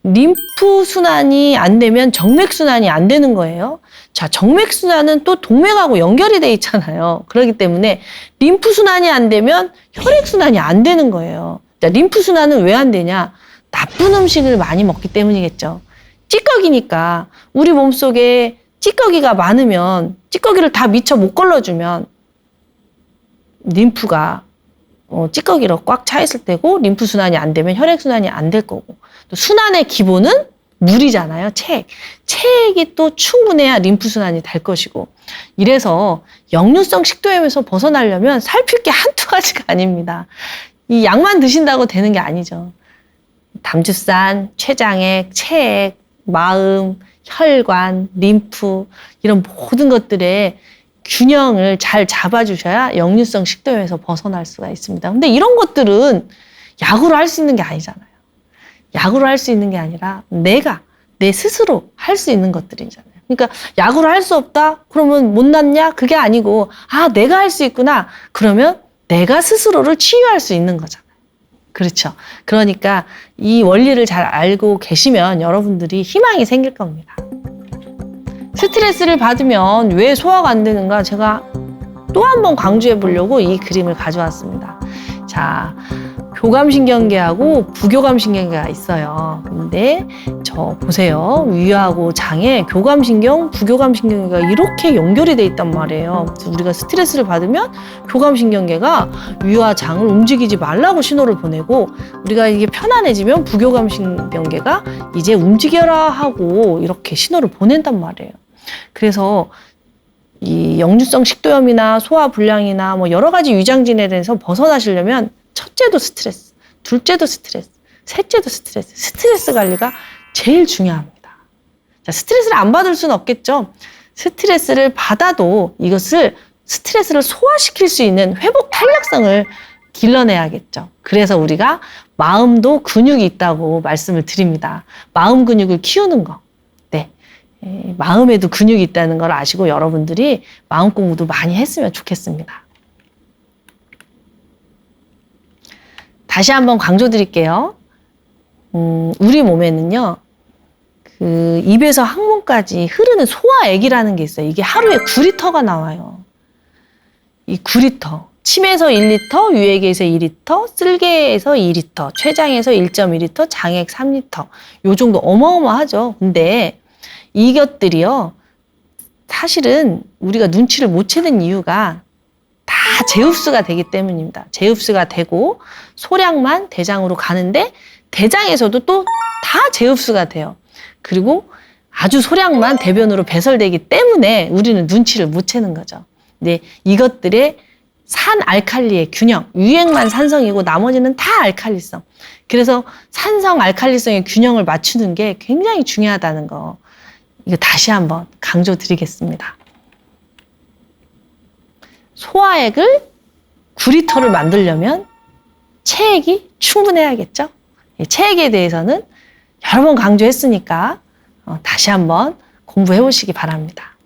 림프 순환이 안 되면 정맥 순환이 안 되는 거예요. 자, 정맥 순환은 또 동맥하고 연결이 돼 있잖아요. 그렇기 때문에 림프 순환이 안 되면 혈액 순환이 안 되는 거예요. 자, 림프 순환은 왜 안 되냐? 나쁜 음식을 많이 먹기 때문이겠죠. 찌꺼기니까 우리 몸속에 찌꺼기가 많으면 찌꺼기를 다 미처 못 걸러주면 림프가 찌꺼기로 꽉 차 있을 때고, 림프 순환이 안 되면 혈액 순환이 안 될 거고, 또 순환의 기본은 물이잖아요. 체액이 또 충분해야 림프 순환이 될 것이고, 이래서 역류성 식도염에서 벗어나려면 살필 게 한두 가지가 아닙니다. 이 약만 드신다고 되는 게 아니죠. 담주산, 췌장액, 체액, 마음, 혈관, 림프, 이런 모든 것들의 균형을 잘 잡아주셔야 역류성 식도염에서 벗어날 수가 있습니다. 근데 이런 것들은 약으로 할 수 있는 게 아니잖아요. 약으로 할 수 있는 게 아니라 내 스스로 할 수 있는 것들이잖아요. 그러니까 약으로 할 수 없다? 그러면 못 낫냐? 그게 아니고, 내가 할 수 있구나. 그러면 내가 스스로를 치유할 수 있는 거잖아요. 그렇죠. 그러니까 이 원리를 잘 알고 계시면 여러분들이 희망이 생길 겁니다. 스트레스를 받으면 왜 소화가 안 되는가, 제가 또 한 번 강조해 보려고 이 그림을 가져왔습니다. 자, 교감신경계하고 부교감신경계가 있어요. 근데 저 보세요. 위하고 장에 교감신경, 부교감신경계가 이렇게 연결이 돼 있단 말이에요. 그래서 우리가 스트레스를 받으면 교감신경계가 위와 장을 움직이지 말라고 신호를 보내고, 우리가 이게 편안해지면 부교감신경계가 이제 움직여라 하고 이렇게 신호를 보낸단 말이에요. 그래서 이 역류성 식도염이나 소화불량이나 뭐 여러 가지 위장질에 대해서 벗어나시려면 첫째도 스트레스, 둘째도 스트레스, 셋째도 스트레스, 스트레스 관리가 제일 중요합니다. 자, 스트레스를 안 받을 수는 없겠죠. 스트레스를 받아도 이것을 스트레스를 소화시킬 수 있는 회복 탄력성을 길러내야겠죠. 그래서 우리가 마음도 근육이 있다고 말씀을 드립니다. 마음 근육을 키우는 거. 네. 마음에도 근육이 있다는 걸 아시고 여러분들이 마음 공부도 많이 했으면 좋겠습니다. 다시 한번 강조드릴게요. 우리 몸에는요, 그 입에서 항문까지 흐르는 소화액이라는 게 있어요. 이게 하루에 9리터가 나와요. 이 9리터. 침에서 1리터, 유액에서 2리터, 쓸개에서 2리터, 췌장에서 1.2리터, 장액 3리터. 요 정도 어마어마하죠. 근데 이것들이요, 사실은 우리가 눈치를 못 채는 이유가 다 재흡수가 되기 때문입니다. 재흡수가 되고 소량만 대장으로 가는데 대장에서도 또 다 재흡수가 돼요. 그리고 아주 소량만 대변으로 배설되기 때문에 우리는 눈치를 못 채는 거죠. 근데 이것들의 산알칼리의 균형, 유액만 산성이고 나머지는 다 알칼리성. 그래서 산성 알칼리성의 균형을 맞추는 게 굉장히 중요하다는 거, 이거 다시 한번 강조드리겠습니다. 소화액을 9리터를 만들려면 체액이 충분해야겠죠? 체액에 대해서는 여러 번 강조했으니까 다시 한번 공부해 보시기 바랍니다.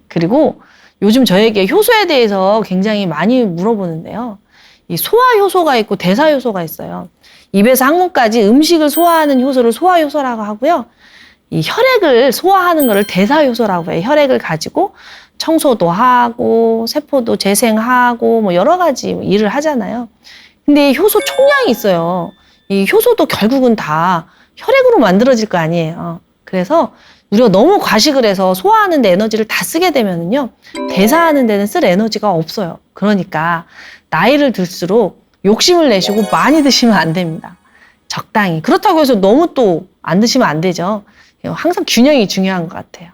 그리고 요즘 저에게 효소에 대해서 굉장히 많이 물어보는데요. 이 소화 효소가 있고 대사 효소가 있어요. 입에서 항문까지 음식을 소화하는 효소를 소화 효소라고 하고요. 이 혈액을 소화하는 것을 대사 효소라고 해요. 혈액을 가지고 청소도 하고 세포도 재생하고 뭐 여러 가지 일을 하잖아요. 근데 이 효소 총량이 있어요. 이 효소도 결국은 다 혈액으로 만들어질 거 아니에요. 그래서 우리가 너무 과식을 해서 소화하는 데 에너지를 다 쓰게 되면은요, 대사하는 데는 쓸 에너지가 없어요. 그러니까 나이를 들수록 욕심을 내시고 많이 드시면 안 됩니다. 적당히. 그렇다고 해서 너무 또 안 드시면 안 되죠. 항상 균형이 중요한 것 같아요.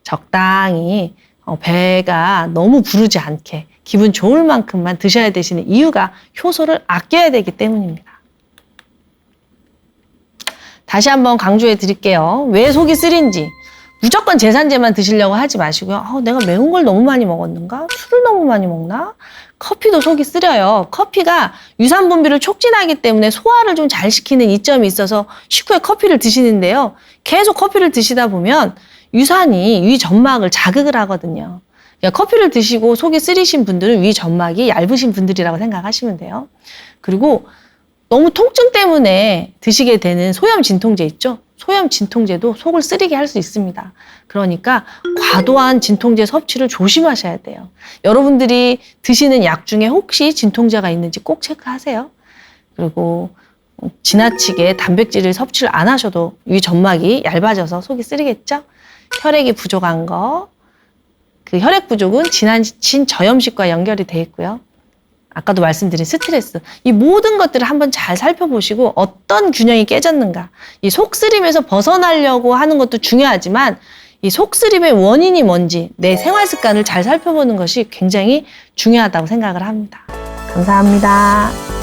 적당히 배가 너무 부르지 않게 기분 좋을 만큼만 드셔야 되시는 이유가 효소를 아껴야 되기 때문입니다. 다시 한번 강조해 드릴게요. 왜 속이 쓰린지. 무조건 제산제만 드시려고 하지 마시고요. 내가 매운 걸 너무 많이 먹었는가? 술을 너무 많이 먹나? 커피도 속이 쓰려요. 커피가 유산 분비를 촉진하기 때문에 소화를 좀 잘 시키는 이점이 있어서 식후에 커피를 드시는데요. 계속 커피를 드시다 보면 유산이 위 점막을 자극을 하거든요. 그러니까 커피를 드시고 속이 쓰리신 분들은 위 점막이 얇으신 분들이라고 생각하시면 돼요. 그리고 너무 통증 때문에 드시게 되는 소염 진통제 있죠? 소염 진통제도 속을 쓰리게 할 수 있습니다. 그러니까 과도한 진통제 섭취를 조심하셔야 돼요. 여러분들이 드시는 약 중에 혹시 진통제가 있는지 꼭 체크하세요. 그리고 지나치게 단백질을 섭취를 안 하셔도 위 점막이 얇아져서 속이 쓰리겠죠? 혈액이 부족한 거, 그 혈액 부족은 지나친 저염식과 연결이 돼 있고요. 아까도 말씀드린 스트레스, 이 모든 것들을 한번 잘 살펴보시고 어떤 균형이 깨졌는가, 이 속쓰림에서 벗어나려고 하는 것도 중요하지만 이 속쓰림의 원인이 뭔지 내 생활 습관을 잘 살펴보는 것이 굉장히 중요하다고 생각을 합니다. 감사합니다.